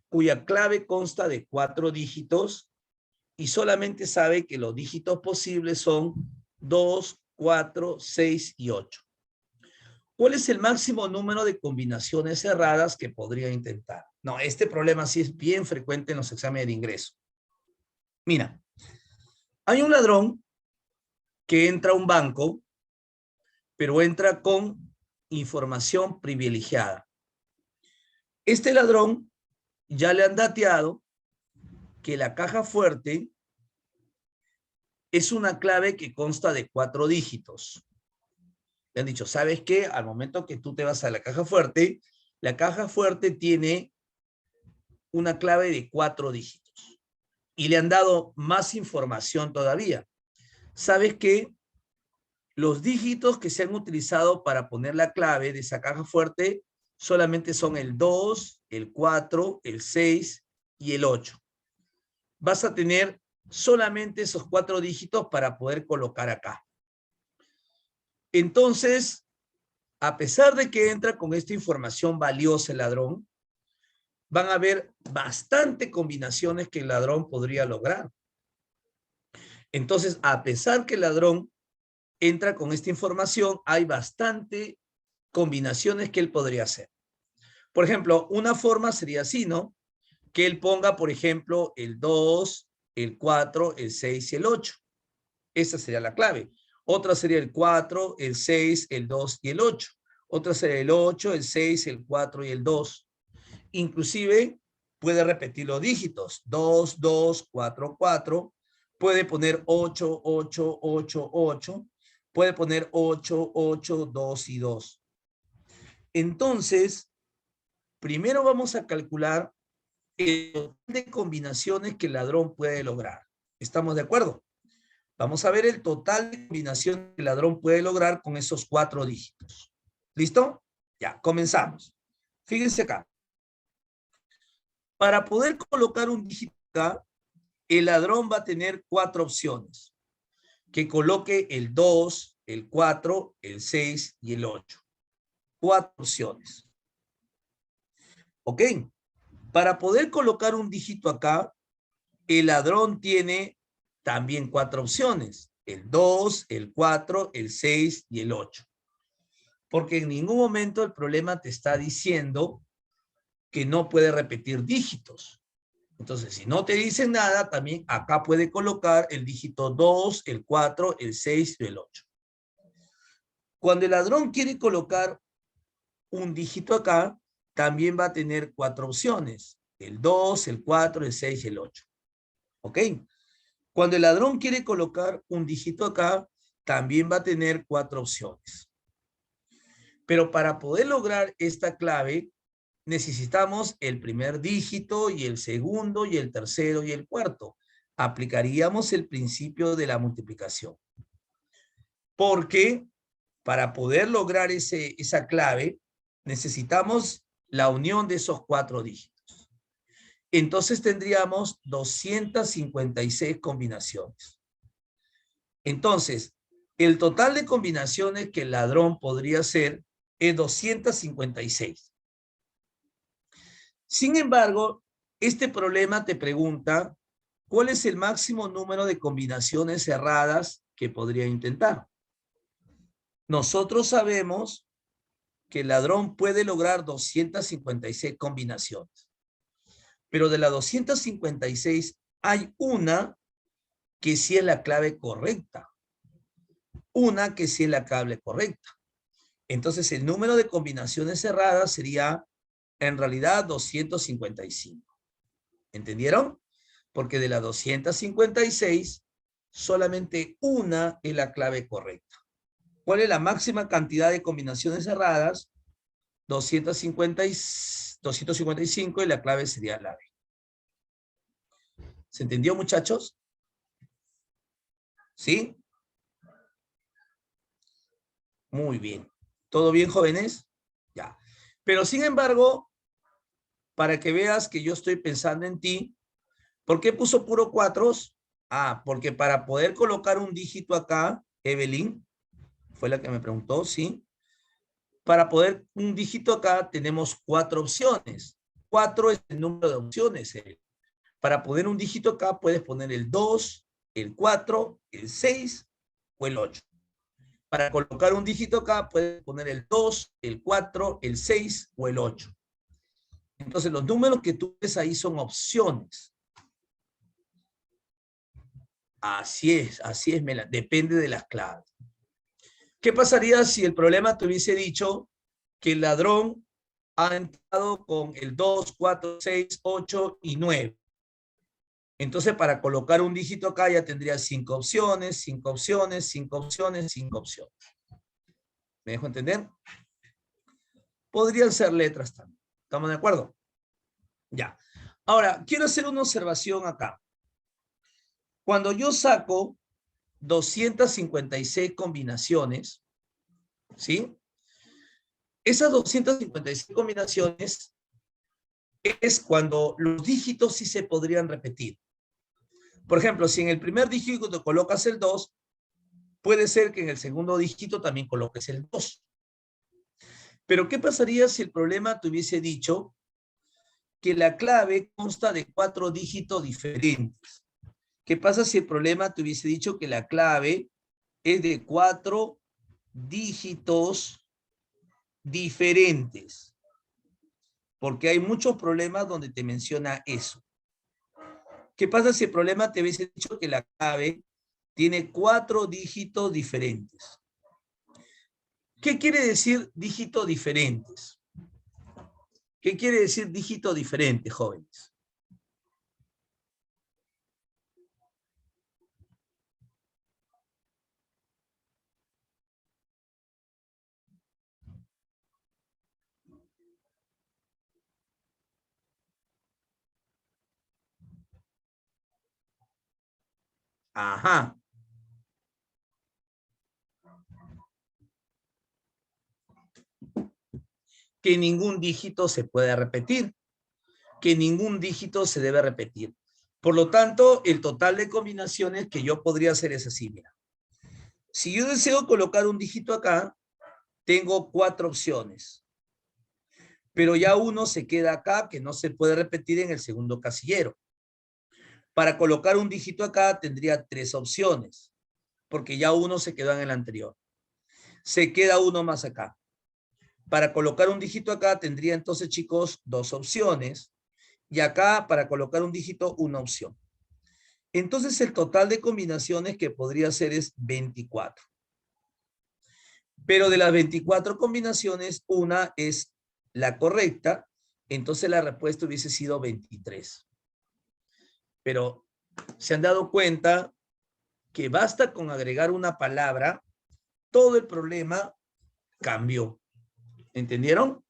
Speaker 1: cuya clave consta de 4 dígitos y solamente sabe que los dígitos posibles son 2, 4, 6 y 8. ¿Cuál es el máximo número de combinaciones cerradas que podría intentar? No, este problema sí es bien frecuente en los exámenes de ingreso. Mira, hay un ladrón que entra a un banco, pero entra con información privilegiada. Este ladrón ya le han dateado que la caja fuerte es una clave que consta de 4 dígitos. Le han dicho, ¿sabes qué? Al momento que tú te vas a la caja fuerte tiene una clave de 4 dígitos. Y le han dado más información todavía. ¿Sabes qué? Los dígitos que se han utilizado para poner la clave de esa caja fuerte solamente son el 2, el 4, el 6 y el 8. Vas a tener solamente esos 4 dígitos para poder colocar acá. Entonces, a pesar de que entra con esta información valiosa el ladrón, van a haber bastante combinaciones que el ladrón podría lograr. Entonces, a pesar que el ladrón entra con esta información, hay bastante combinaciones que él podría hacer. Por ejemplo, una forma sería así, ¿no? Que él ponga, por ejemplo, el 2, el 4, el 6 y el 8. Esa sería la clave. Otra sería el 4, el 6, el 2 y el 8. Otra sería el 8, el 6, el 4 y el 2. Inclusive puede repetir los dígitos. 2, 2, 4, 4. Puede poner 8, 8, 8, 8. Puede poner 8, 8, 2 y 2. Entonces, primero vamos a calcular el total de combinaciones que el ladrón puede lograr. ¿Estamos de acuerdo? Vamos a ver el total de combinación que el ladrón puede lograr con esos 4 dígitos. ¿Listo? Ya, comenzamos. Fíjense acá. Para poder colocar un dígito acá, el ladrón va a tener 4 opciones. Que coloque el 2, el 4, el 6 y el 8. 4 opciones. ¿Ok? Para poder colocar un dígito acá, el ladrón tiene también 4 opciones. El 2, el 4, el 6 y el 8. Porque en ningún momento el problema te está diciendo que no puede repetir dígitos. Entonces, si no te dicen nada, también acá puede colocar el dígito 2, el 4, el 6 y el 8. Cuando el ladrón quiere colocar un dígito acá, también va a tener 4 opciones. El 2, el 4, el 6 y el 8. ¿Ok? Cuando el ladrón quiere colocar un dígito acá, también va a tener 4 opciones. Pero para poder lograr esta clave, necesitamos el primer dígito y el segundo y el tercero y el cuarto. Aplicaríamos el principio de la multiplicación. Porque para poder lograr esa clave, necesitamos la unión de esos 4 dígitos. Entonces tendríamos 256 combinaciones. Entonces, el total de combinaciones que el ladrón podría hacer es 256. Sin embargo, este problema te pregunta, ¿cuál es el máximo número de combinaciones cerradas que podría intentar? Nosotros sabemos que el ladrón puede lograr 256 combinaciones, pero de las 256 hay una que sí es la clave correcta, una que sí es la clave correcta. Entonces el número de combinaciones cerradas sería en realidad 255. ¿Entendieron? Porque de las 256, solamente una es la clave correcta. ¿Cuál es la máxima cantidad de combinaciones cerradas? 255 y la clave sería la B. ¿Se entendió, muchachos? ¿Sí? Muy bien. ¿Todo bien, jóvenes? Ya. Pero sin embargo, para que veas que yo estoy pensando en ti, ¿por qué puso puro 4? Ah, porque para poder colocar un dígito acá, Evelyn, fue la que me preguntó, ¿sí? Para poder un dígito acá tenemos 4 opciones. 4 es el número de opciones. Para poner un dígito acá puedes poner el 2, el 4, el 6 o el 8. Para colocar un dígito acá puedes poner el 2, el 4, el 6 o el 8. Entonces los números que tú ves ahí son opciones. Así es, Mela. Depende de las claves. ¿Qué pasaría si el problema te hubiese dicho que el ladrón ha entrado con el 2, 4, 6, 8 y 9? Entonces, para colocar un dígito acá ya tendría 5 opciones, 5 opciones, 5 opciones, 5 opciones. ¿Me dejo entender? Podrían ser letras también. ¿Estamos de acuerdo? Ya. Ahora, quiero hacer una observación acá. Cuando yo saco 256 combinaciones, ¿sí? Esas 256 combinaciones es cuando los dígitos sí se podrían repetir. Por ejemplo, si en el primer dígito te colocas el 2, puede ser que en el segundo dígito también coloques el 2. Pero ¿qué pasaría si el problema te hubiese dicho que la clave consta de 4 dígitos diferentes? ¿Qué pasa si el problema te hubiese dicho que la clave es de 4 dígitos diferentes? Porque hay muchos problemas donde te menciona eso. ¿Qué pasa si el problema te hubiese dicho que la clave tiene 4 dígitos diferentes? ¿Qué quiere decir dígitos diferentes? ¿Qué quiere decir dígito diferente, jóvenes? Ajá. que ningún dígito se puede repetir, que ningún dígito se debe repetir. Por lo tanto, el total de combinaciones que yo podría hacer es así, mira. Si yo deseo colocar un dígito acá, tengo 4 opciones. Pero ya uno se queda acá que no se puede repetir en el segundo casillero. Para colocar un dígito acá tendría 3 opciones, porque ya uno se quedó en el anterior. Se queda uno más acá. Para colocar un dígito acá tendría entonces, chicos, 2 opciones. Y acá, para colocar un dígito, una opción. Entonces, el total de combinaciones que podría hacer es 24. Pero de las 24 combinaciones, una es la correcta. Entonces, la respuesta hubiese sido 23. Pero, ¿se han dado cuenta que basta con agregar una palabra? Todo el problema cambió. ¿Entendieron?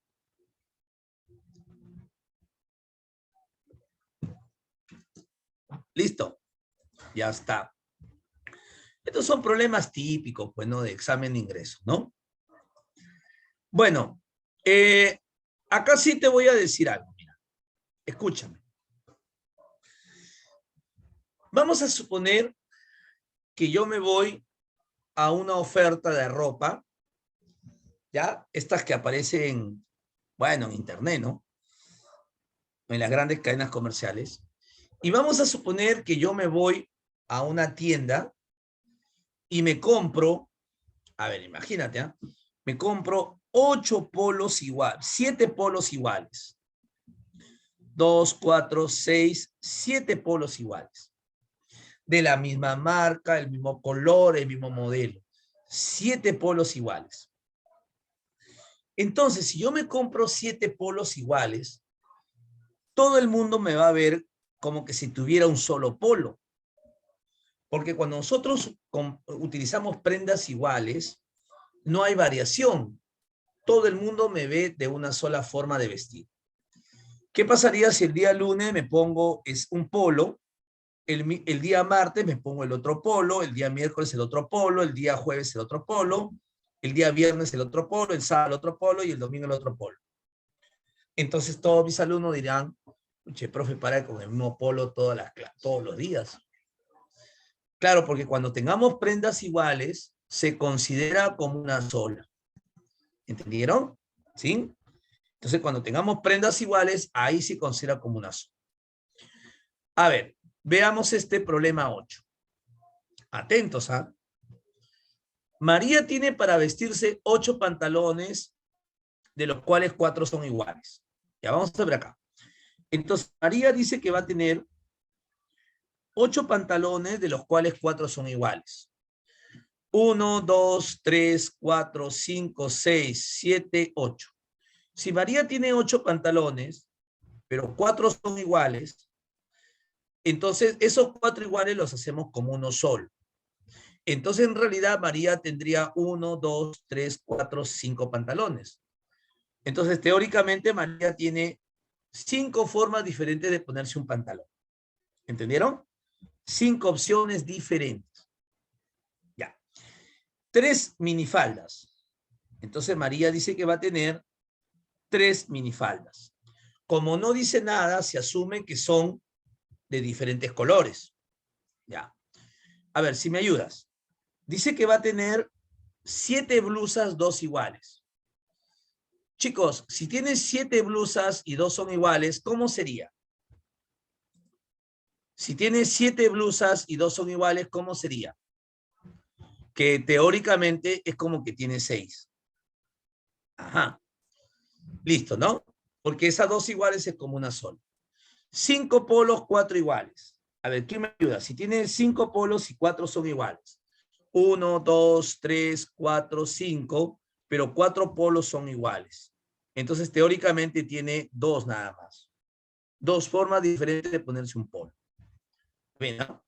Speaker 1: Listo. Ya está. Estos son problemas típicos, pues, ¿no? De examen de ingreso, ¿no? Bueno, acá sí te voy a decir algo, mira. Escúchame. Vamos a suponer que yo me voy a una oferta de ropa, ¿ya? Estas que aparecen, bueno, en internet, ¿no? En las grandes cadenas comerciales. Y vamos a suponer que yo me voy a una tienda y me compro, a ver, imagínate, ¿eh? Me compro 8 polos iguales, 7 polos iguales. 2, 4, 6, 7 polos iguales. De la misma marca, el mismo color, el mismo modelo. 7 polos iguales. Entonces, si yo me compro 7 polos iguales, todo el mundo me va a ver como que si tuviera un solo polo. Porque cuando nosotros utilizamos prendas iguales, no hay variación. Todo el mundo me ve de una sola forma de vestir. ¿Qué pasaría si el día lunes me pongo un polo, el día martes me pongo el otro polo, el día miércoles el otro polo, el día jueves el otro polo, el día viernes el otro polo, el sábado el otro polo y el domingo el otro polo? Entonces todos mis alumnos dirán, che, profe, para con el mismo polo todos los días. Claro, porque cuando tengamos prendas iguales, se considera como una sola. ¿Entendieron? ¿Sí? Entonces, cuando tengamos prendas iguales, ahí se considera como una sola. A ver, veamos este problema 8. Atentos, ¿ah? María tiene para vestirse 8 pantalones, de los cuales 4 son iguales. Ya vamos a ver acá. Entonces, María dice que va a tener 8 pantalones, de los cuales 4 son iguales. 1, 2, 3, 4, 5, 6, 7, 8. Si María tiene 8 pantalones, pero 4 son iguales, entonces esos 4 iguales los hacemos como uno solo. Entonces, en realidad, María tendría 1, 2, 3, 4, 5 pantalones. Entonces, teóricamente, María tiene 5 formas diferentes de ponerse un pantalón. ¿Entendieron? 5 opciones diferentes. Ya. 3 minifaldas. Entonces, María dice que va a tener 3 minifaldas. Como no dice nada, se asume que son de diferentes colores. Ya. A ver, si me ayudas. Dice que va a tener 7 blusas, 2 iguales. Chicos, si tienes 7 blusas y 2 son iguales, ¿cómo sería? Si tienes 7 blusas y 2 son iguales, ¿cómo sería? Que teóricamente es como que tiene 6. Ajá. Listo, ¿no? Porque esas 2 iguales es como una sola. 5 polos, 4 iguales. A ver, ¿quién me ayuda? Si tienes 5 polos y 4 son iguales. 1, 2, 3, 4, 5, pero 4 polos son iguales. Entonces, teóricamente tiene 2 nada más. 2 formas diferentes de ponerse un polo. ¿Ven, no?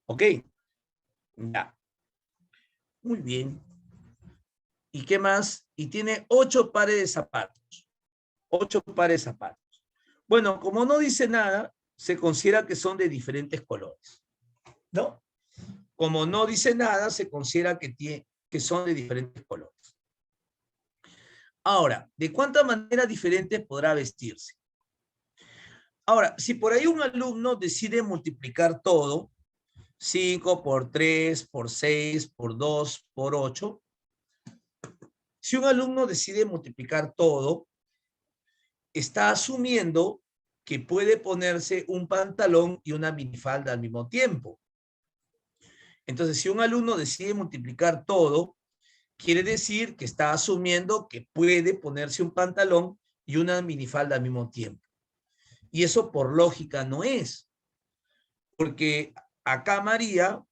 Speaker 1: Ok. Ya. Muy bien. ¿Y qué más? Y tiene 8 pares de zapatos. 8 pares de zapatos. Bueno, como no dice nada, se considera que son de diferentes colores. ¿No? Como no dice nada, se considera que son de diferentes colores. Ahora, ¿de cuántas maneras diferentes podrá vestirse? Ahora, si por ahí un alumno decide multiplicar todo, 5 por 3, por 6, por 2, por 8, si un alumno decide multiplicar todo, está asumiendo que puede ponerse un pantalón y una minifalda al mismo tiempo. Entonces, si un alumno decide multiplicar todo, quiere decir que está asumiendo que puede ponerse un pantalón y una minifalda al mismo tiempo. Y eso por lógica no es, porque acá María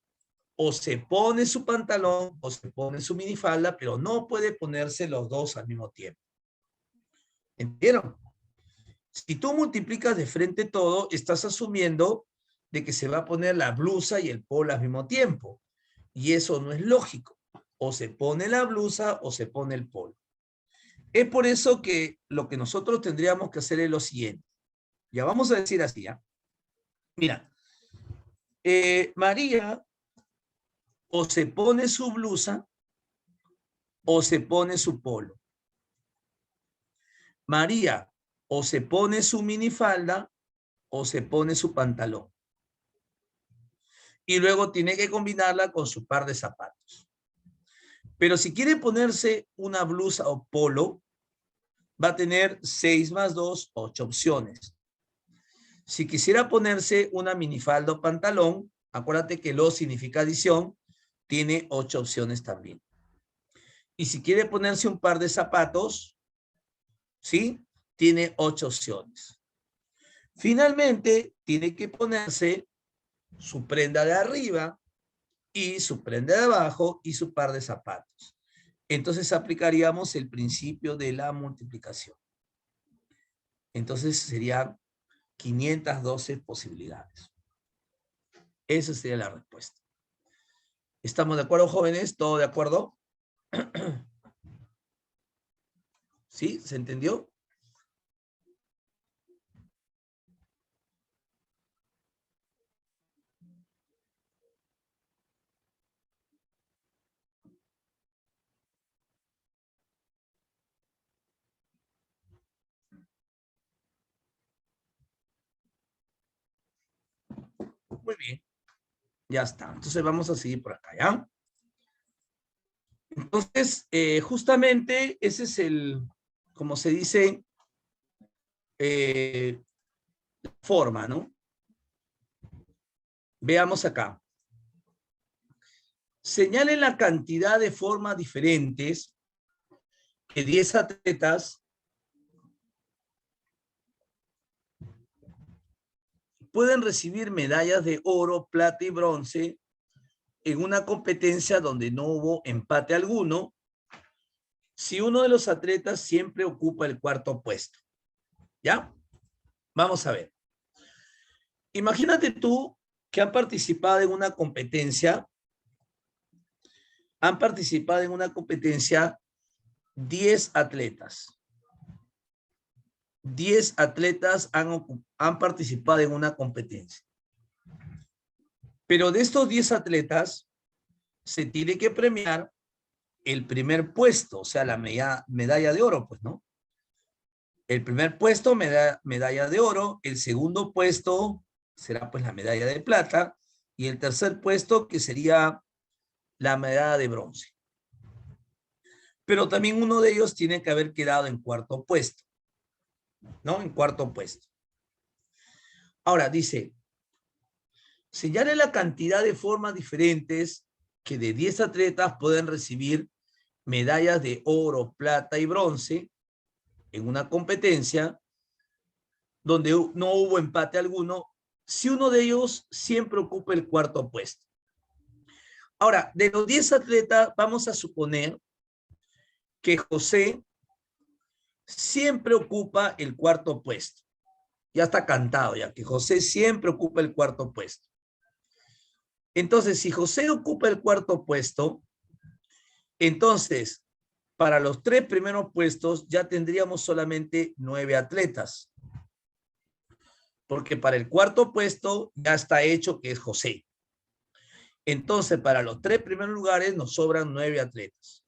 Speaker 1: o se pone su pantalón o se pone su minifalda, pero no puede ponerse los dos al mismo tiempo. ¿Entendieron? Si tú multiplicas de frente todo, estás asumiendo de que se va a poner la blusa y el polo al mismo tiempo. Y eso no es lógico. O se pone la blusa o se pone el polo. Es por eso que lo que nosotros tendríamos que hacer es lo siguiente. Ya vamos a decir así, ¿ya? Mira, María o se pone su blusa o se pone su polo. María o se pone su minifalda o se pone su pantalón. Y luego tiene que combinarla con su par de zapatos. Pero si quiere ponerse una blusa o polo, va a tener 6 más 2, 8 opciones. Si quisiera ponerse una minifalda o pantalón, acuérdate que lo significa adición, tiene 8 opciones también. Y si quiere ponerse un par de zapatos, ¿sí? Tiene 8 opciones. Finalmente, tiene que ponerse su prenda de arriba y su prenda de abajo y su par de zapatos. Entonces aplicaríamos el principio de la multiplicación. Entonces serían 512 posibilidades. Esa sería la respuesta. ¿Estamos de acuerdo, jóvenes? ¿Todo de acuerdo? ¿Sí? ¿Se entendió? Muy bien. Ya está. Entonces vamos a seguir por acá, ¿ya? Entonces, justamente ese es el, como se dice, forma, ¿no? Veamos acá. Señalen la cantidad de formas diferentes que 10 atletas pueden recibir medallas de oro, plata y bronce en una competencia donde no hubo empate alguno, si uno de los atletas siempre ocupa el cuarto puesto. ¿Ya? Vamos a ver. Imagínate tú que han participado en una competencia, 10 atletas. 10 atletas han participado en una competencia. Pero de estos 10 atletas, se tiene que premiar el primer puesto, o sea, la medalla de oro, pues, ¿no? El primer puesto, medalla de oro. El segundo puesto será, pues, la medalla de plata. Y el tercer puesto, que sería la medalla de bronce. Pero también uno de ellos tiene que haber quedado en cuarto puesto, ¿no? En cuarto puesto. Ahora, dice, señale la cantidad de formas diferentes que de 10 atletas pueden recibir medallas de oro, plata y bronce en una competencia donde no hubo empate alguno, si uno de ellos siempre ocupa el cuarto puesto. Ahora, de los 10 atletas, vamos a suponer que José siempre ocupa el cuarto puesto. Ya está cantado, ya que José siempre ocupa el cuarto puesto. Entonces, si José ocupa el cuarto puesto, entonces, para los 3 primeros puestos ya tendríamos solamente 9 atletas. Porque para el cuarto puesto ya está hecho que es José. Entonces, para los 3 primeros lugares nos sobran 9 atletas.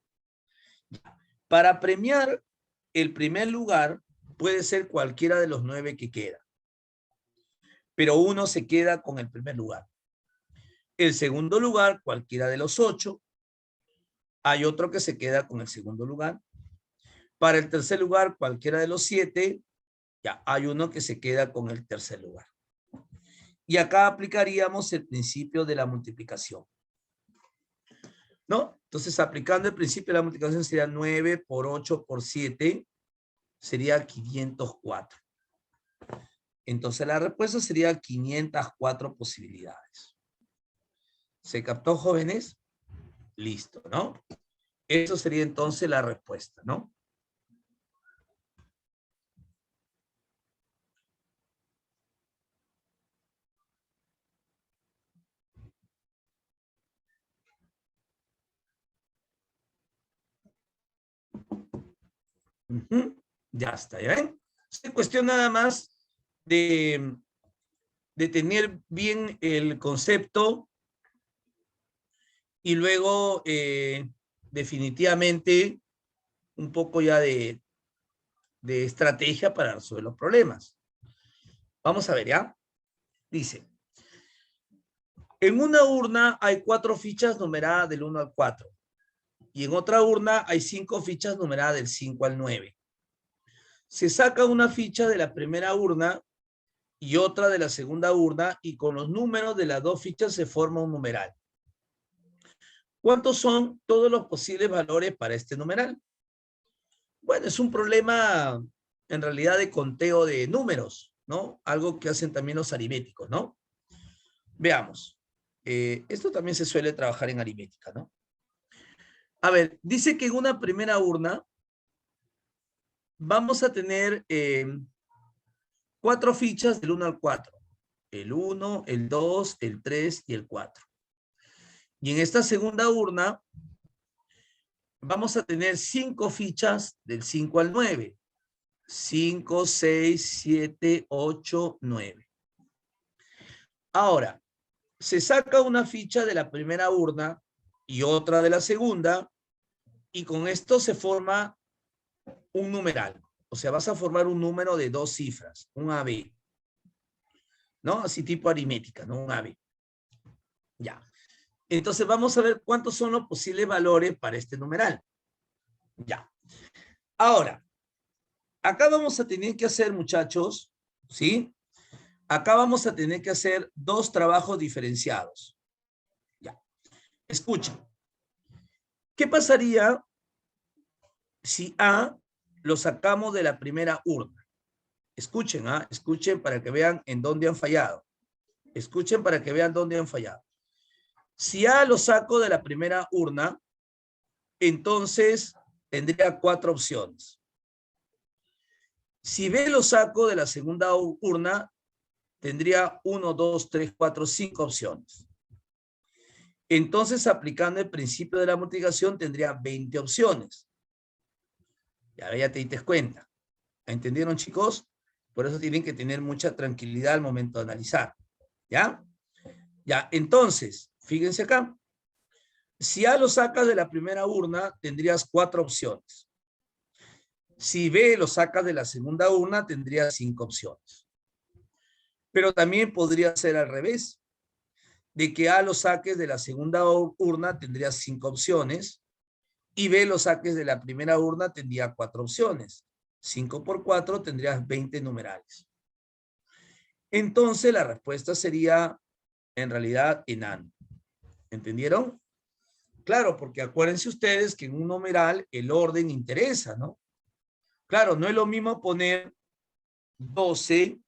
Speaker 1: Para premiar el primer lugar puede ser cualquiera de los 9 que quedan, pero uno se queda con el primer lugar. El segundo lugar, cualquiera de los 8. Hay otro que se queda con el segundo lugar. Para el tercer lugar, cualquiera de los 7. Ya, hay uno que se queda con el tercer lugar. Y acá aplicaríamos el principio de la multiplicación, ¿no? Entonces, aplicando el principio de la multiplicación sería 9 por 8 por 7, sería 504. Entonces, la respuesta sería 504 posibilidades. ¿Se captó, jóvenes? Listo, ¿no? Eso sería entonces la respuesta, ¿no? Ya está, ¿ya ven? Es cuestión nada más de tener bien el concepto y luego definitivamente un poco ya de estrategia para resolver los problemas. Vamos a ver, ¿ya? Dice, en una urna hay 4 fichas numeradas del 1 al 4 y en otra urna hay 5 fichas numeradas del 5 al 9. Se saca una ficha de la primera urna y otra de la segunda urna y con los números de las 2 fichas se forma un numeral. ¿Cuántos son todos los posibles valores para este numeral? Bueno, es un problema en realidad de conteo de números, ¿no? Algo que hacen también los aritméticos, ¿no? Veamos. Esto también se suele trabajar en aritmética, ¿no? A ver, dice que en una primera urna vamos a tener 4 fichas del 1 al 4. El 1, el 2, el 3 y el 4. Y en esta segunda urna vamos a tener 5 fichas del 5 al 9. 5, 6, 7, 8, 9. Ahora, se saca una ficha de la primera urna y otra de la segunda, y con esto se forma un numeral. O sea, vas a formar un número de 2 cifras, un AB. ¿No? Así tipo aritmética, ¿no? Un AB. Ya. Entonces vamos a ver cuántos son los posibles valores para este numeral. Ya. Ahora, acá vamos a tener que hacer, muchachos, ¿sí? Acá vamos a tener que hacer 2 trabajos diferenciados. Ya. Escuchen. ¿Qué pasaría si A lo sacamos de la primera urna? Escuchen, ¿ah? Escuchen para que vean en dónde han fallado. Escuchen para que vean dónde han fallado. Si A lo saco de la primera urna, entonces tendría 4 opciones. Si B lo saco de la segunda urna, tendría 1, 2, 3, 4, 5 opciones. Entonces, aplicando el principio de la multiplicación, tendría 20 opciones. Ya te diste cuenta. ¿Entendieron, chicos? Por eso tienen que tener mucha tranquilidad al momento de analizar. ¿Ya? Ya, entonces, fíjense acá. Si A lo sacas de la primera urna, tendrías 4 opciones. Si B lo sacas de la segunda urna, tendrías 5 opciones. Pero también podría ser al revés. De que A lo saques de la segunda urna, tendrías 5 opciones. Y B lo saques de la primera urna, tendría 4 opciones. 5 por 4 tendrías 20 numerales. Entonces la respuesta sería en realidad enano. ¿Entendieron? Claro, porque acuérdense ustedes que en un numeral el orden interesa, ¿no? Claro, no es lo mismo poner 12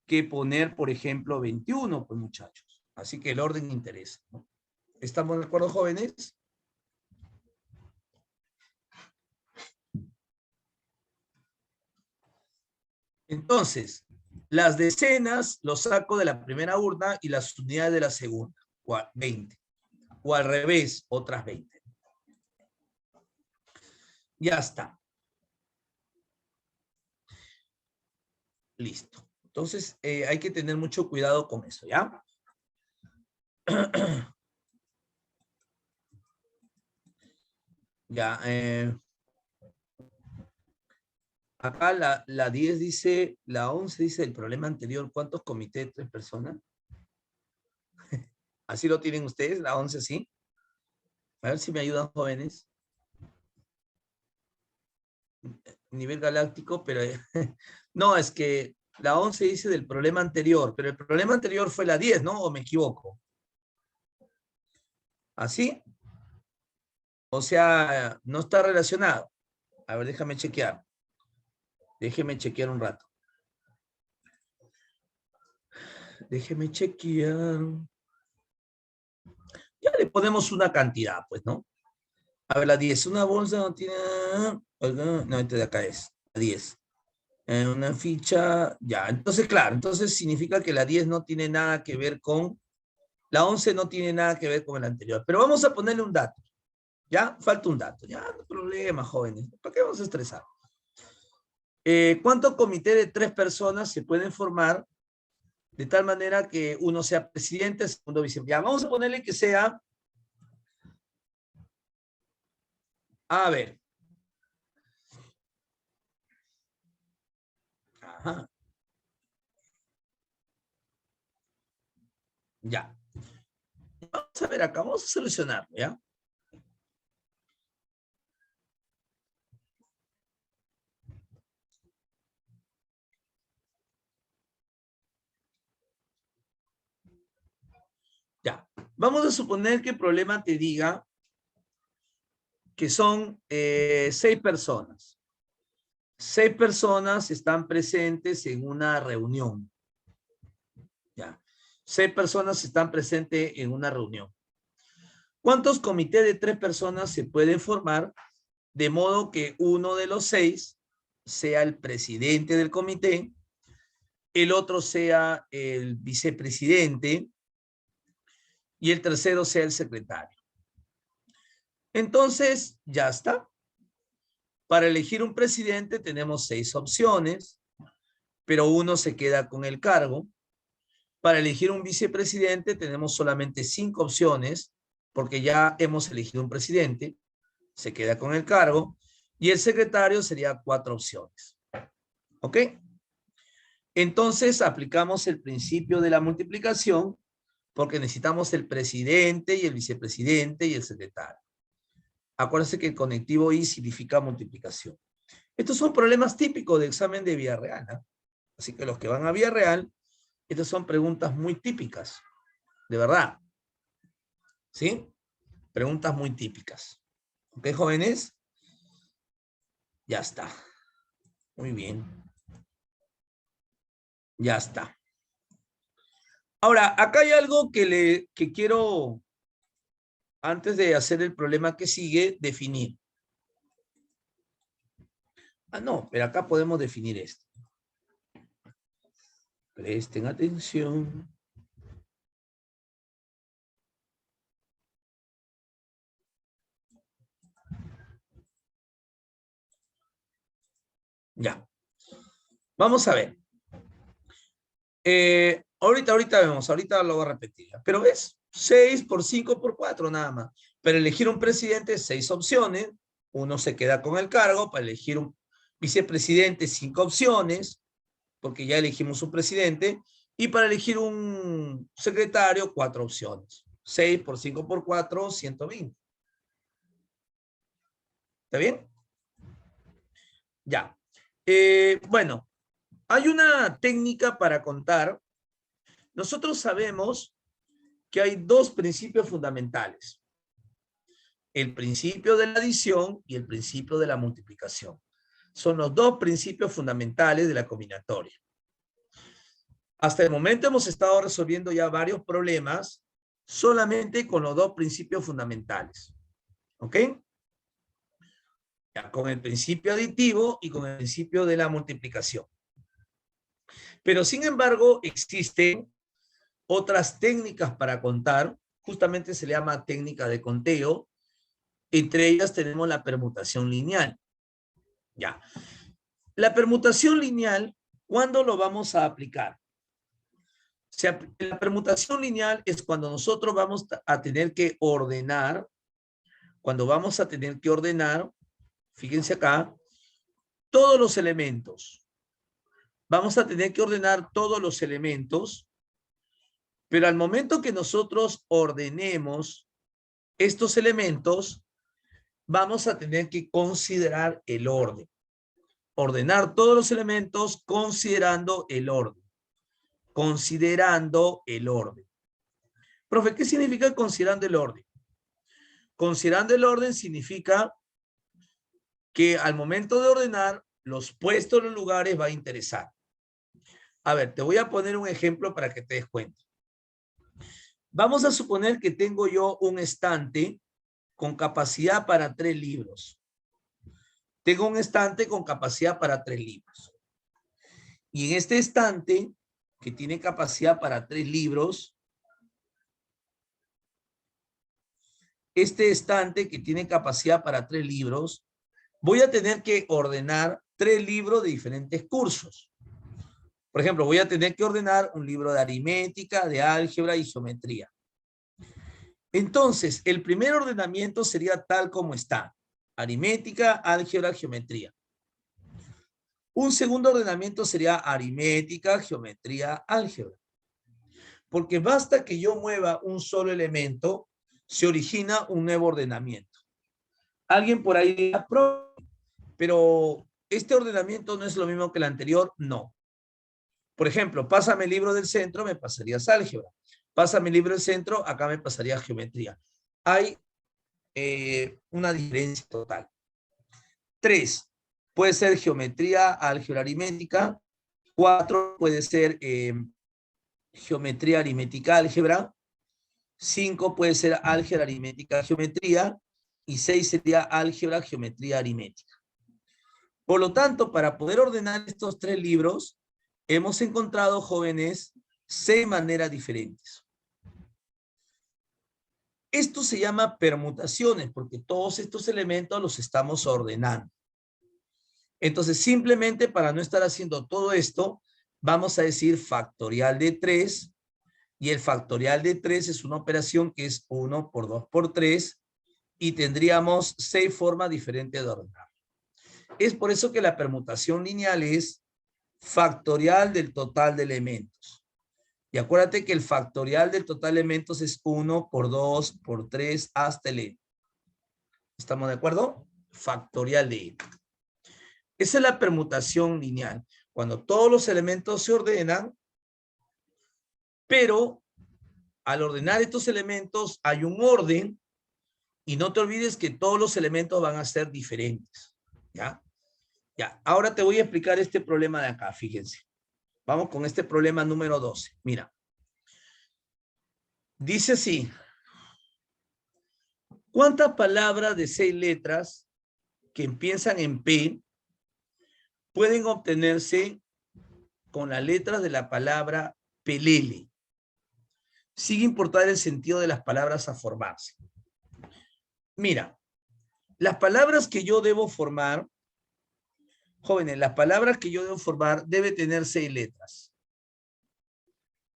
Speaker 1: que poner, por ejemplo, 21, pues muchachos. Así que el orden interesa, ¿no? ¿Estamos de acuerdo, jóvenes? Entonces, las decenas los saco de la primera urna y las unidades de la segunda, 20. O al revés, otras 20. Ya está. Listo. Entonces, hay que tener mucho cuidado con eso, ¿ya? Ya. Acá la 10 dice, la 11 dice el problema anterior, ¿cuántos comités de 3 personas? ¿Así lo tienen ustedes, la 11 sí? A ver si me ayudan, jóvenes. Nivel galáctico, pero... no, es que la 11 dice del problema anterior, pero el problema anterior fue la 10, ¿no? ¿O me equivoco? ¿Así? O sea, no está relacionado. A ver, déjame chequear. Déjeme chequear un rato. Déjeme chequear. Ya le ponemos una cantidad, pues, ¿no? A ver, la 10. Una bolsa no tiene... No, este de acá es. La 10. Una ficha... Ya, entonces, claro. Entonces significa que la 10 no tiene nada que ver con... La 11 no tiene nada que ver con el anterior. Pero vamos a ponerle un dato. ¿Ya? Falta un dato. Ya, no hay problema, jóvenes. ¿Para qué vamos a estresar? ¿Cuántos comités de 3 personas se pueden formar de tal manera que uno sea presidente, segundo vicepresidente? Ya, vamos a ponerle que sea... A ver. Ajá. Ya. Vamos a ver acá. Vamos a solucionarlo, ¿ya? Ya. Vamos a suponer que el problema te diga que son 6 personas. 6 personas están presentes en una reunión. Ya. 6 personas están presentes en una reunión. ¿Cuántos comités de 3 personas se pueden formar de modo que uno de los 6 sea el presidente del comité, el otro sea el vicepresidente y el tercero sea el secretario? Entonces, ya está. Para elegir un presidente tenemos 6 opciones, pero uno se queda con el cargo. Para elegir un vicepresidente tenemos solamente 5 opciones, porque ya hemos elegido un presidente, se queda con el cargo, y el secretario sería 4 opciones. ¿Ok? Entonces aplicamos el principio de la multiplicación, porque necesitamos el presidente y el vicepresidente y el secretario. Acuérdense que el conectivo I significa multiplicación. Estos son problemas típicos de examen de Villarreal, ¿eh? Así que los que van a Villarreal, estas son preguntas muy típicas, de verdad. ¿Sí? Preguntas muy típicas. ¿Ok, jóvenes? Ya está. Muy bien. Ya está. Ahora, acá hay algo que quiero, antes de hacer el problema que sigue, definir. Ah, no, pero acá podemos definir esto. Presten atención. Ya. Vamos a ver. Ahorita vemos, ahorita lo voy a repetir. Pero ves, 6 por 5 por 4 nada más. Para elegir un presidente, 6 opciones. Uno se queda con el cargo. Para elegir un vicepresidente, 5 opciones, porque ya elegimos un presidente. Y para elegir un secretario, 4 opciones. 6 por 5 por 4, 120. ¿Está bien? Ya. Bueno, hay una técnica para contar. Nosotros sabemos que hay 2 principios fundamentales: el principio de la adición y el principio de la multiplicación. Son los 2 principios fundamentales de la combinatoria. Hasta el momento hemos estado resolviendo ya varios problemas solamente con los 2 principios fundamentales. ¿Ok? Ya, con el principio aditivo y con el principio de la multiplicación. Pero sin embargo, existen otras técnicas para contar. Justamente se le llama técnica de conteo. Entre ellas tenemos la permutación lineal. Ya. La permutación lineal, ¿cuándo lo vamos a aplicar? La permutación lineal es cuando nosotros vamos a tener que ordenar, fíjense acá, todos los elementos. Vamos a tener que ordenar todos los elementos, pero al momento que nosotros ordenemos estos elementos, vamos a tener que considerar el orden. Ordenar todos los elementos considerando el orden. Considerando el orden. Profe, ¿qué significa considerando el orden? Considerando el orden significa que al momento de ordenar, los puestos, los lugares va a interesar. A ver, te voy a poner un ejemplo para que te des cuenta. Vamos a suponer que tengo yo un estante con capacidad para 3 libros. Tengo un estante con capacidad para 3 libros. Y en este estante, que tiene capacidad para 3 libros, este estante que tiene capacidad para 3 libros, voy a tener que ordenar 3 libros de diferentes cursos. Por ejemplo, voy a tener que ordenar un libro de aritmética, de álgebra y geometría. Entonces, el primer ordenamiento sería tal como está. Aritmética, álgebra, geometría. Un segundo ordenamiento sería aritmética, geometría, álgebra. Porque basta que yo mueva un solo elemento, se origina un nuevo ordenamiento. Alguien por ahí dirá, pero este ordenamiento no es lo mismo que el anterior. No. Por ejemplo, pásame el libro del centro, me pasarías álgebra. Pásame el libro del centro, acá me pasaría geometría. Hay una diferencia total. 3, puede ser geometría, álgebra, aritmética. 4 puede ser geometría, aritmética, álgebra. 5 puede ser álgebra, aritmética, geometría. Y 6 sería álgebra, geometría, aritmética. Por lo tanto, para poder ordenar estos 3 libros, hemos encontrado, jóvenes, 6 maneras diferentes. Esto se llama permutaciones, porque todos estos elementos los estamos ordenando. Entonces, simplemente para no estar haciendo todo esto, vamos a decir factorial de 3, y el factorial de 3 es una operación que es 1 por 2 por 3, y tendríamos 6 formas diferentes de ordenar. Es por eso que la permutación lineal es factorial del total de elementos. Y acuérdate que el factorial del total de elementos es 1 por 2 por 3 hasta el n. ¿Estamos de acuerdo? Factorial de n. Esa es la permutación lineal. Cuando todos los elementos se ordenan, pero al ordenar estos elementos hay un orden, y no te olvides que todos los elementos van a ser diferentes. ¿Ya? Ya. Ahora te voy a explicar este problema de acá, fíjense. Vamos con este problema número 12. Mira. Dice así. ¿Cuántas palabras de 6 letras que empiezan en P pueden obtenerse con las letras de la palabra pelele, sin importar el sentido de las palabras a formarse? Mira, las palabras que yo debo formar, jóvenes, las palabras que yo debo formar debe tener 6 letras.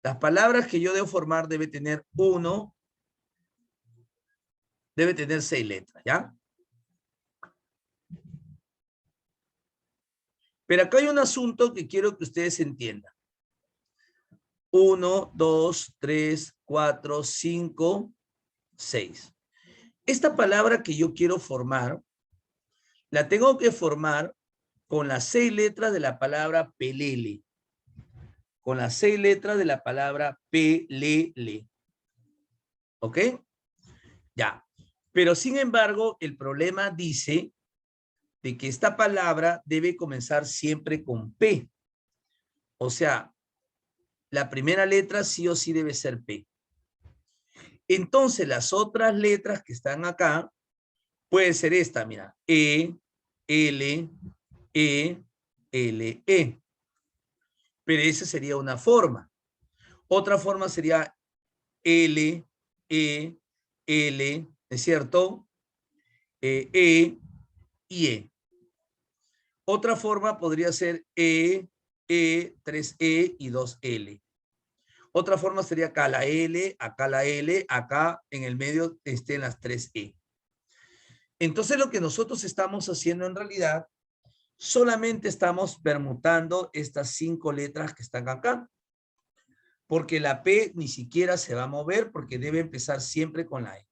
Speaker 1: Las palabras que yo debo formar debe tener 6 letras, ¿ya? Pero acá hay un asunto que quiero que ustedes entiendan. 1, 2, 3, 4, 5, 6. Esta palabra que yo quiero formar, la tengo que formar con las 6 letras de la palabra pelele. Con las 6 letras de la palabra pelele. ¿Ok? Ya. Pero sin embargo, el problema dice de que esta palabra debe comenzar siempre con P. O sea, la primera letra sí o sí debe ser P. Entonces, las otras letras que están acá, puede ser esta, mira. E, L, E, L, E. Pero esa sería una forma. Otra forma sería L, E, L, ¿es cierto? E y E. Otra forma podría ser E, 3E y 2L. Otra forma sería acá la L, acá en el medio estén las 3E. Entonces lo que nosotros estamos haciendo en realidad solamente estamos permutando estas 5 letras que están acá. Porque la P ni siquiera se va a mover porque debe empezar siempre con la E.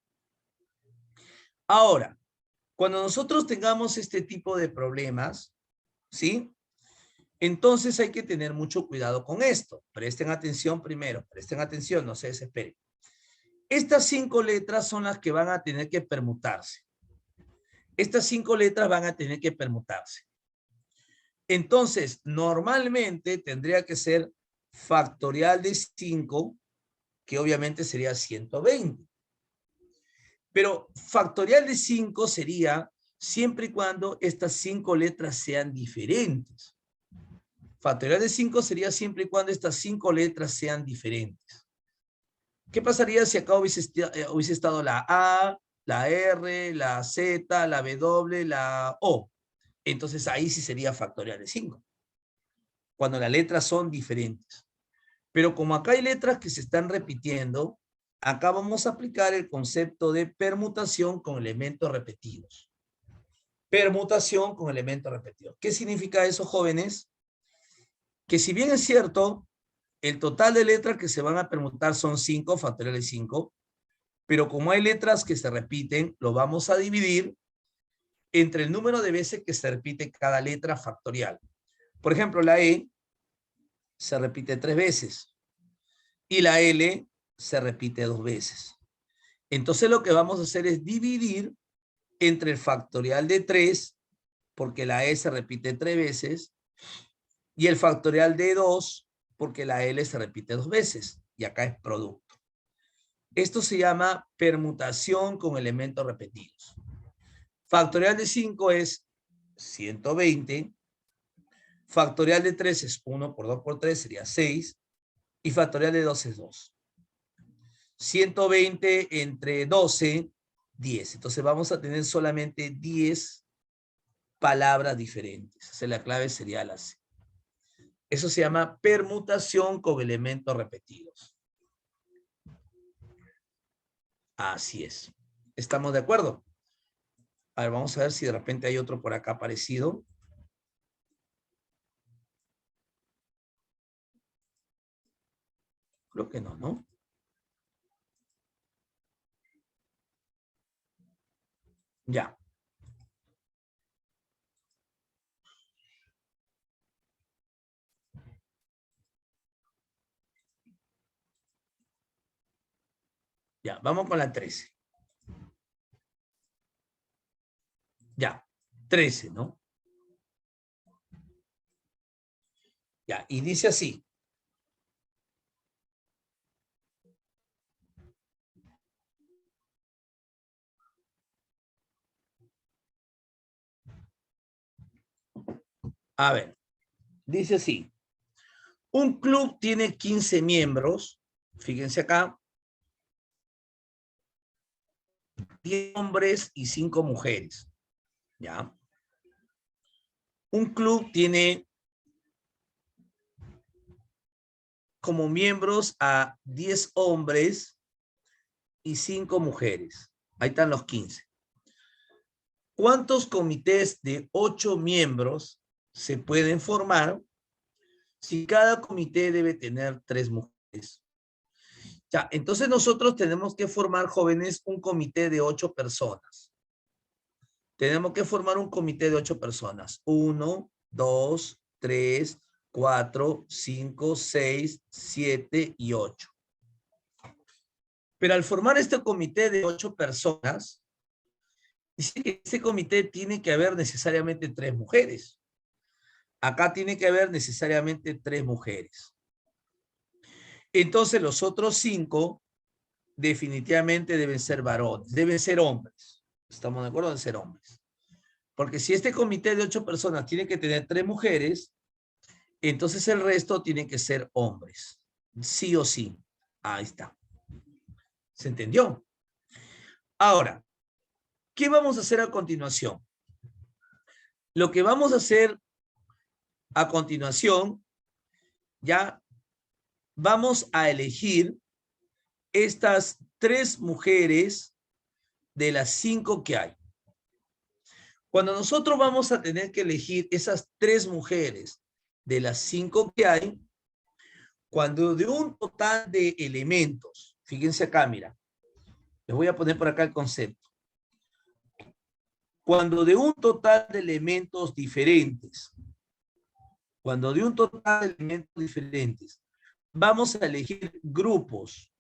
Speaker 1: Ahora, cuando nosotros tengamos este tipo de problemas, ¿sí? Entonces hay que tener mucho cuidado con esto. Presten atención primero, presten atención, no se desesperen. Estas 5 letras son las que van a tener que permutarse. Estas 5 letras van a tener que permutarse. Entonces, normalmente tendría que ser factorial de 5, que obviamente sería 120. Pero factorial de 5 sería siempre y cuando estas 5 letras sean diferentes. Factorial de 5 sería siempre y cuando estas 5 letras sean diferentes. ¿Qué pasaría si acá hubiese estado la A, la R, la Z, la W, la O? Entonces ahí sí sería factorial de 5. Cuando las letras son diferentes. Pero como acá hay letras que se están repitiendo, acá vamos a aplicar el concepto de permutación con elementos repetidos. Permutación con elementos repetidos. ¿Qué significa eso, jóvenes? Que si bien es cierto, el total de letras que se van a permutar son 5, factorial de 5, pero como hay letras que se repiten, lo vamos a dividir entre el número de veces que se repite cada letra factorial. Por ejemplo, la E se repite 3 veces y la L se repite 2 veces. Entonces lo que vamos a hacer es dividir entre el factorial de 3, porque la E se repite 3 veces, y el factorial de 2, porque la L se repite 2 veces, y acá es producto. Esto se llama permutación con elementos repetidos. Factorial de 5 es 120, factorial de 3 es 1 por 2 por 3 sería 6, y factorial de 2 es 2. 120 entre 12, 10. Entonces vamos a tener solamente 10 palabras diferentes. Esa es la clave serial así. Eso se llama permutación con elementos repetidos. Así es. ¿Estamos de acuerdo? A ver, vamos a ver si de repente hay otro por acá parecido. Creo que no, ¿no? Ya. Ya, vamos con la 13. Ya, 13, ¿no? Ya, y dice así. A ver, dice así. Un club tiene 15 miembros. Fíjense acá. 10 hombres y 5 mujeres. ¿Ya? Un club tiene como miembros a 10 hombres y 5 mujeres. Ahí están los 15. ¿Cuántos comités de 8 miembros se pueden formar si cada comité debe tener 3 mujeres? Ya, entonces nosotros tenemos que formar, jóvenes, un comité de 8 personas. Tenemos que formar un comité de 8 personas. 1, 2, 3, 4, 5, 6, 7 y 8. Pero al formar este comité de 8 personas, dice que este comité tiene que haber necesariamente 3 mujeres. Acá tiene que haber necesariamente 3 mujeres. Entonces los otros 5 definitivamente deben ser varones, deben ser hombres. ¿Estamos de acuerdo? Deben ser hombres. Porque si este comité de 8 personas tiene que tener 3 mujeres, entonces el resto tiene que ser hombres. Sí o sí. Ahí está. ¿Se entendió? Ahora, ¿qué vamos a hacer a continuación? Lo que vamos a hacer a continuación, ya vamos a elegir estas 3 mujeres de las 5 que hay. Cuando nosotros vamos a tener que elegir esas 3 mujeres de las 5 que hay, cuando de un total de elementos, fíjense acá, mira, les voy a poner por acá el concepto. Cuando de un total de elementos diferentes, vamos a elegir grupos,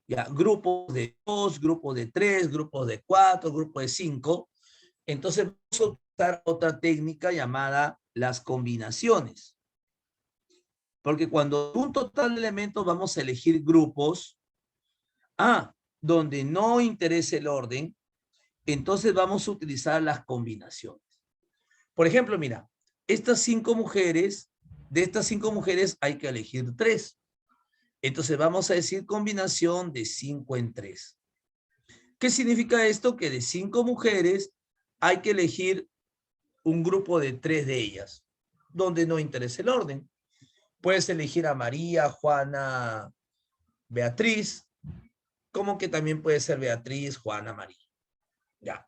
Speaker 1: ya, grupos de 2, grupos de 3, grupos de 4, grupos de 5. Entonces vamos a usar otra técnica llamada las combinaciones. Porque cuando un total de elementos vamos a elegir grupos, donde no interese el orden, entonces vamos a utilizar las combinaciones. Por ejemplo, mira, estas 5 mujeres, de estas 5 mujeres hay que elegir 3. Entonces vamos a decir combinación de 5 en 3. ¿Qué significa esto? Que de 5 mujeres hay que elegir un grupo de 3 de ellas, donde no interese el orden. Puedes elegir a María, Juana, Beatriz, como que también puede ser Beatriz, Juana, María. Ya.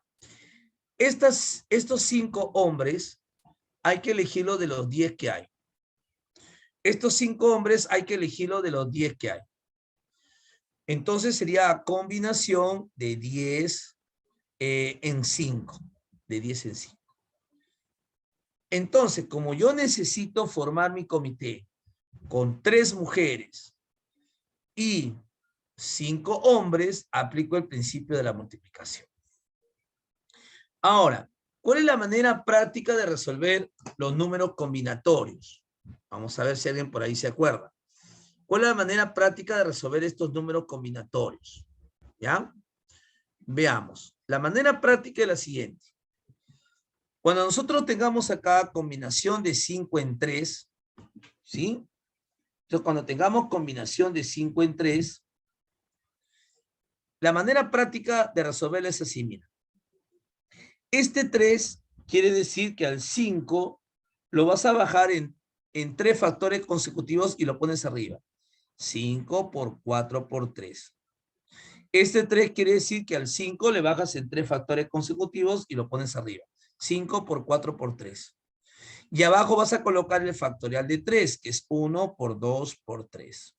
Speaker 1: Estos 5 hombres hay que elegirlo de los 10 que hay. Estos 5 hombres hay que elegirlo de los 10 que hay. Entonces sería combinación de 10 en 5. De 10 en 5. Entonces, como yo necesito formar mi comité con 3 mujeres y 5 hombres, aplico el principio de la multiplicación. Ahora, ¿cuál es la manera práctica de resolver los números combinatorios? Vamos a ver si alguien por ahí se acuerda. ¿Cuál es la manera práctica de resolver estos números combinatorios? ¿Ya? Veamos. La manera práctica es la siguiente. Cuando nosotros tengamos acá combinación de 5 en 3, ¿sí? Entonces, cuando tengamos combinación de 5 en 3, la manera práctica de resolverla es así, mira. Este 3 quiere decir que al 5 lo vas a bajar en 3 factores consecutivos y lo pones arriba. 5 por 4 por 3. Este 3 quiere decir que al 5 le bajas en 3 factores consecutivos y lo pones arriba. 5 por 4 por 3. Y abajo vas a colocar el factorial de 3, que es 1 por 2 por 3.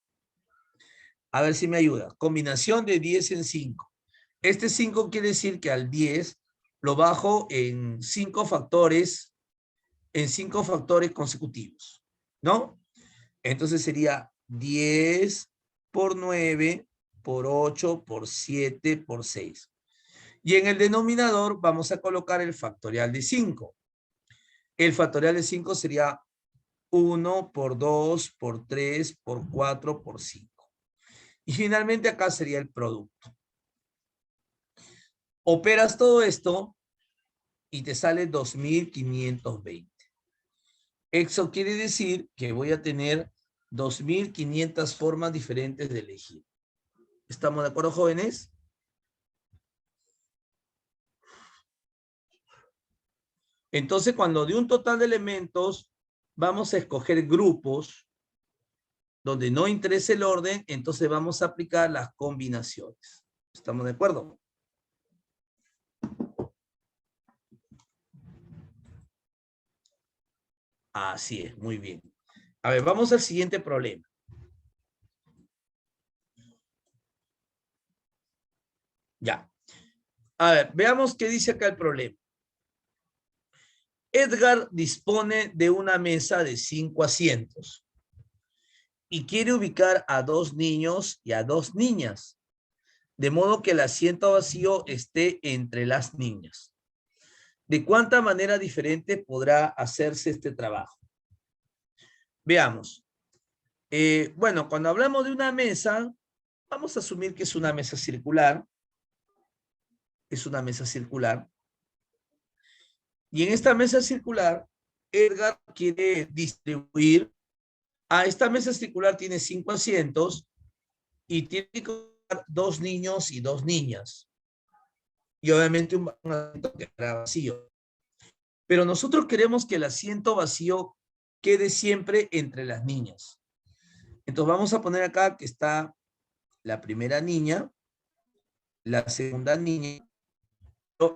Speaker 1: A ver si me ayuda. Combinación de 10 en 5. Este 5 quiere decir que al 10 lo bajo en 5 factores consecutivos, ¿no? Entonces sería 10 por 9 por 8 por 7 por 6. Y en el denominador vamos a colocar el factorial de 5. El factorial de 5 sería 1 por 2 por 3 por 4 por 5. Y finalmente acá sería el producto. Operas todo esto y te sale 2520. Eso quiere decir que voy a tener 2500 formas diferentes de elegir. ¿Estamos de acuerdo, jóvenes? Entonces, cuando de un total de elementos vamos a escoger grupos donde no interese el orden, entonces vamos a aplicar las combinaciones. ¿Estamos de acuerdo? Así es, muy bien. A ver, vamos al siguiente problema. Ya. A ver, veamos qué dice acá el problema. Edgar dispone de una mesa de 5 asientos y quiere ubicar a 2 niños y a 2 niñas, de modo que el asiento vacío esté entre las niñas. ¿De cuánta manera diferente podrá hacerse este trabajo? Veamos. Bueno, cuando hablamos de una mesa, vamos a asumir que es una mesa circular. Es una mesa circular. Y en esta mesa circular, Edgar quiere distribuir. Esta mesa circular tiene 5 asientos y tiene que colocar 2 niños y 2 niñas. Y obviamente un asiento quedará vacío. Pero nosotros queremos que el asiento vacío quede siempre entre las niñas. Entonces vamos a poner acá que está la primera niña, la segunda niña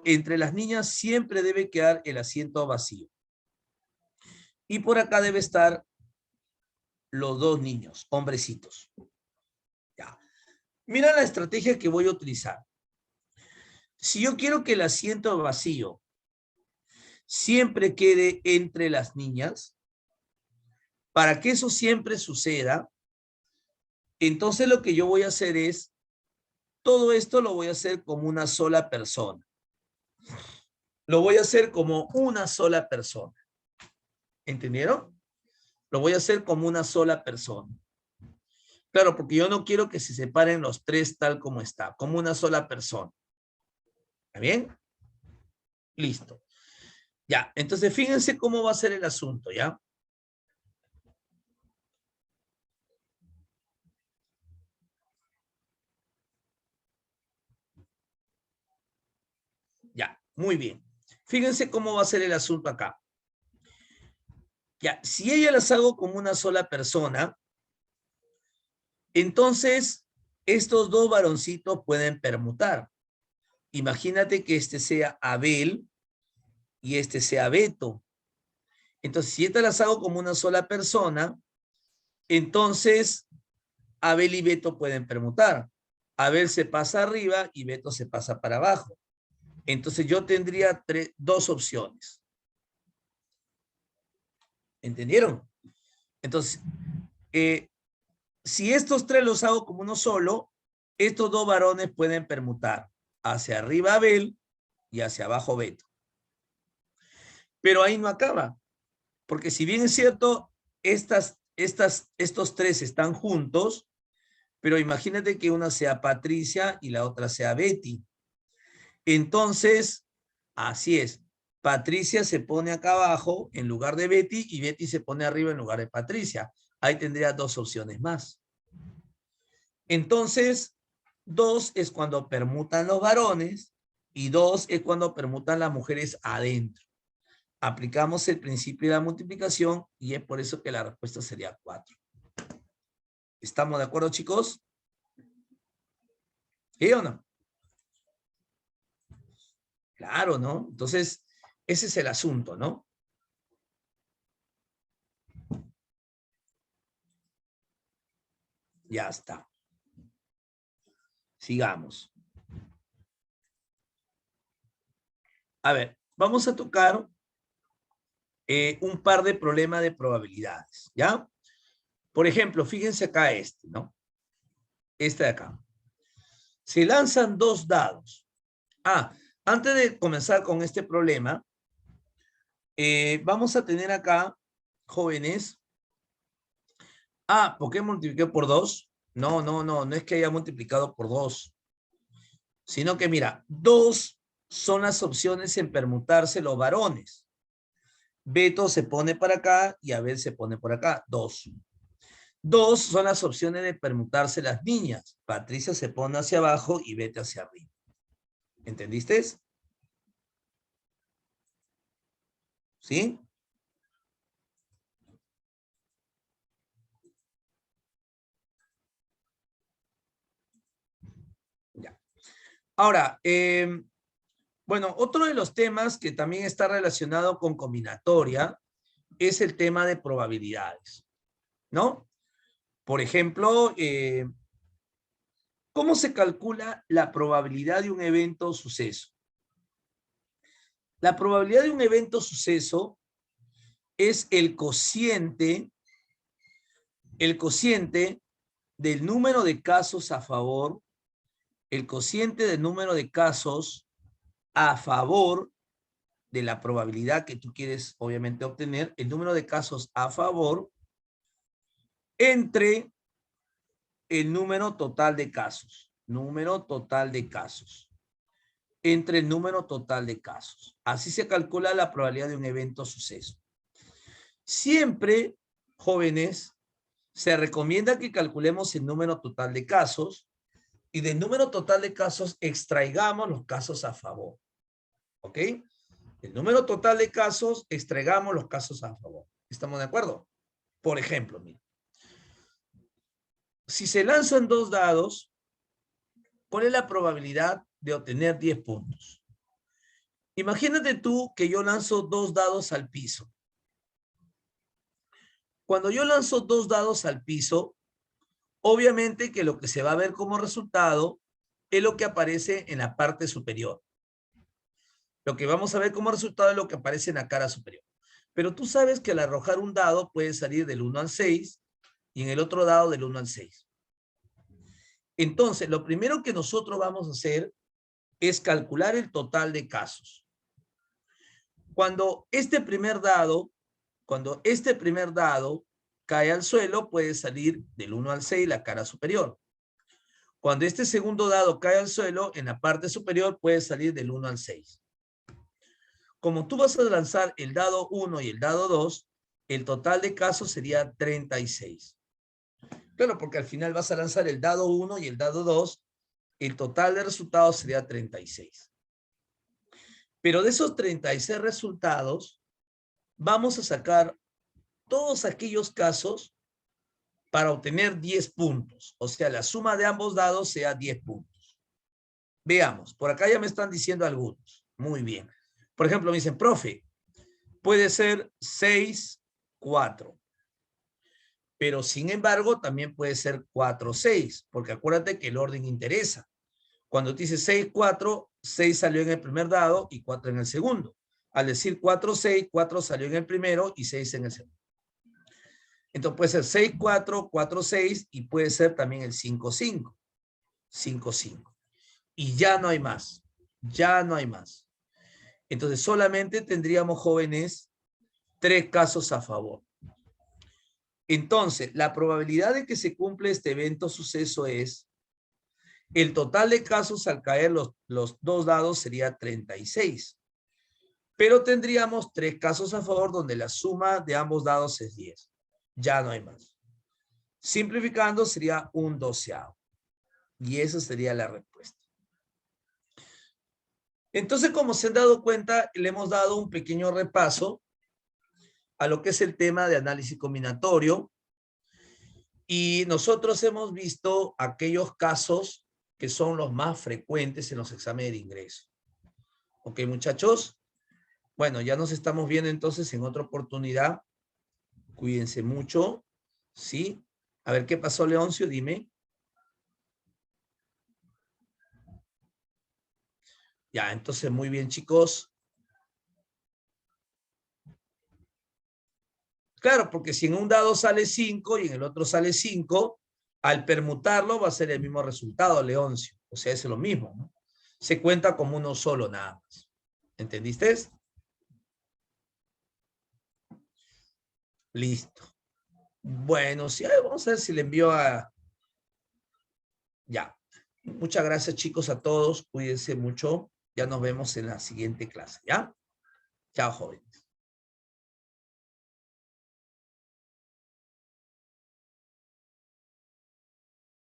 Speaker 1: entre las niñas siempre debe quedar el asiento vacío. Y por acá debe estar los dos niños, hombrecitos. Ya. Mira la estrategia que voy a utilizar. Si yo quiero que el asiento vacío siempre quede entre las niñas, para que eso siempre suceda, entonces lo que yo voy a hacer es, todo esto lo voy a hacer como una sola persona. Lo voy a hacer como una sola persona. ¿Entendieron? Lo voy a hacer como una sola persona. Claro, porque yo no quiero que se separen los tres tal como está, como una sola persona. ¿Está bien? Listo. Ya, entonces fíjense cómo va a ser el asunto, ¿ya? Ya, muy bien. Fíjense cómo va a ser el asunto acá. Ya, si ella las hago como una sola persona, entonces estos dos varoncitos pueden permutar. Imagínate que este sea Abel y este sea Beto. Entonces, si estas las hago como una sola persona, entonces Abel y Beto pueden permutar. Abel se pasa arriba y Beto se pasa para abajo. Entonces yo tendría dos opciones. ¿Entendieron? Entonces, si estos tres los hago como uno solo, estos dos varones pueden permutar hacia arriba Abel y hacia abajo Beto. Pero ahí no acaba, porque si bien es cierto, estos tres están juntos, pero imagínate que una sea Patricia y la otra sea Betty. Entonces, así es. Patricia se pone acá abajo en lugar de Betty y Betty se pone arriba en lugar de Patricia. Ahí tendría dos opciones más. Entonces, 2 es cuando permutan los varones y 2 es cuando permutan las mujeres adentro. Aplicamos el principio de la multiplicación y es por eso que la respuesta sería 4. ¿Estamos de acuerdo, chicos? ¿Sí o no? Claro, ¿no? Entonces, ese es el asunto, ¿no? Ya está. Sigamos. A ver, vamos a tocar un par de problemas de probabilidades, ¿ya? Por ejemplo, fíjense acá este, ¿no? Este de acá. Se lanzan dos dados. Antes de comenzar con este problema, vamos a tener acá, jóvenes. ¿Por qué multipliqué por 2? No es que haya multiplicado por 2, sino que mira, 2 son las opciones en permutarse los varones. Beto se pone para acá y Abel se pone por acá, 2. 2 son las opciones de permutarse las niñas. Patricia se pone hacia abajo y Beto hacia arriba. ¿Entendiste? ¿Sí? Ya. Ahora, bueno, otro de los temas que también está relacionado con combinatoria es el tema de probabilidades, ¿no? Por ejemplo, ¿cómo se calcula la probabilidad de un evento o suceso? La probabilidad de un evento o suceso es el cociente del número de casos a favor, el cociente del número de casos a favor de la probabilidad que tú quieres, obviamente, obtener, el número de casos a favor entre el número total de casos. Número total de casos. Entre el número total de casos. Así se calcula la probabilidad de un evento o suceso. Siempre, jóvenes, se recomienda que calculemos el número total de casos y del número total de casos extraigamos los casos a favor. ¿Ok? El número total de casos, extraigamos los casos a favor. ¿Estamos de acuerdo? Por ejemplo, mira. Si se lanzan dos dados, ¿cuál es la probabilidad de obtener 10 puntos? Imagínate tú que yo lanzo 2 dados al piso. Cuando yo lanzo 2 dados al piso, obviamente que lo que se va a ver como resultado es lo que aparece en la parte superior. Lo que vamos a ver como resultado es lo que aparece en la cara superior. Pero tú sabes que al arrojar un dado puede salir del 1 al 6 y en el otro dado del 1 al 6. Entonces, lo primero que nosotros vamos a hacer es calcular el total de casos. Cuando este primer dado cae al suelo, puede salir del 1 al 6 la cara superior. Cuando este segundo dado cae al suelo, en la parte superior puede salir del 1 al 6. Como tú vas a lanzar el dado 1 y el dado 2, el total de casos sería 36. Claro, porque al final vas a lanzar el dado 1 y el dado 2, el total de resultados sería 36. Pero de esos 36 resultados, vamos a sacar todos aquellos casos para obtener 10 puntos. O sea, la suma de ambos dados sea 10 puntos. Veamos, por acá ya me están diciendo algunos. Muy bien. Por ejemplo, me dicen, profe, puede ser 6, 4. Pero sin embargo, también puede ser 4, 6, porque acuérdate que el orden interesa. Cuando te dice 6, 4, 6 salió en el primer dado y 4 en el segundo. Al decir 4, 6, 4 salió en el primero y 6 en el segundo. Entonces puede ser 6, 4, 4, 6 y puede ser también el 5, 5. 5, 5. Y ya no hay más. Ya no hay más. Entonces solamente tendríamos, jóvenes, 3 casos a favor. Entonces, la probabilidad de que se cumpla este evento suceso es el total de casos al caer los 2 dados sería 36. Pero tendríamos 3 casos a favor donde la suma de ambos dados es 10. Ya no hay más. Simplificando sería un 12avo. Y esa sería la respuesta. Entonces, como se han dado cuenta, le hemos dado un pequeño repaso a lo que es el tema de análisis combinatorio. Y nosotros hemos visto aquellos casos que son los más frecuentes en los exámenes de ingreso. Ok, muchachos. Bueno, ya nos estamos viendo entonces en otra oportunidad. Cuídense mucho. ¿Sí? A ver, ¿qué pasó, Leoncio? Dime. Ya, entonces muy bien, chicos. Claro, porque si en un dado sale 5 y en el otro sale 5, al permutarlo va a ser el mismo resultado, Leoncio. O sea, es lo mismo, ¿no? Se cuenta como uno solo nada más. ¿Entendiste? Listo. Bueno, sí, vamos a ver si le envío a... Ya. Muchas gracias, chicos, a todos. Cuídense mucho. Ya nos vemos en la siguiente clase, ¿ya? Chao, jóvenes.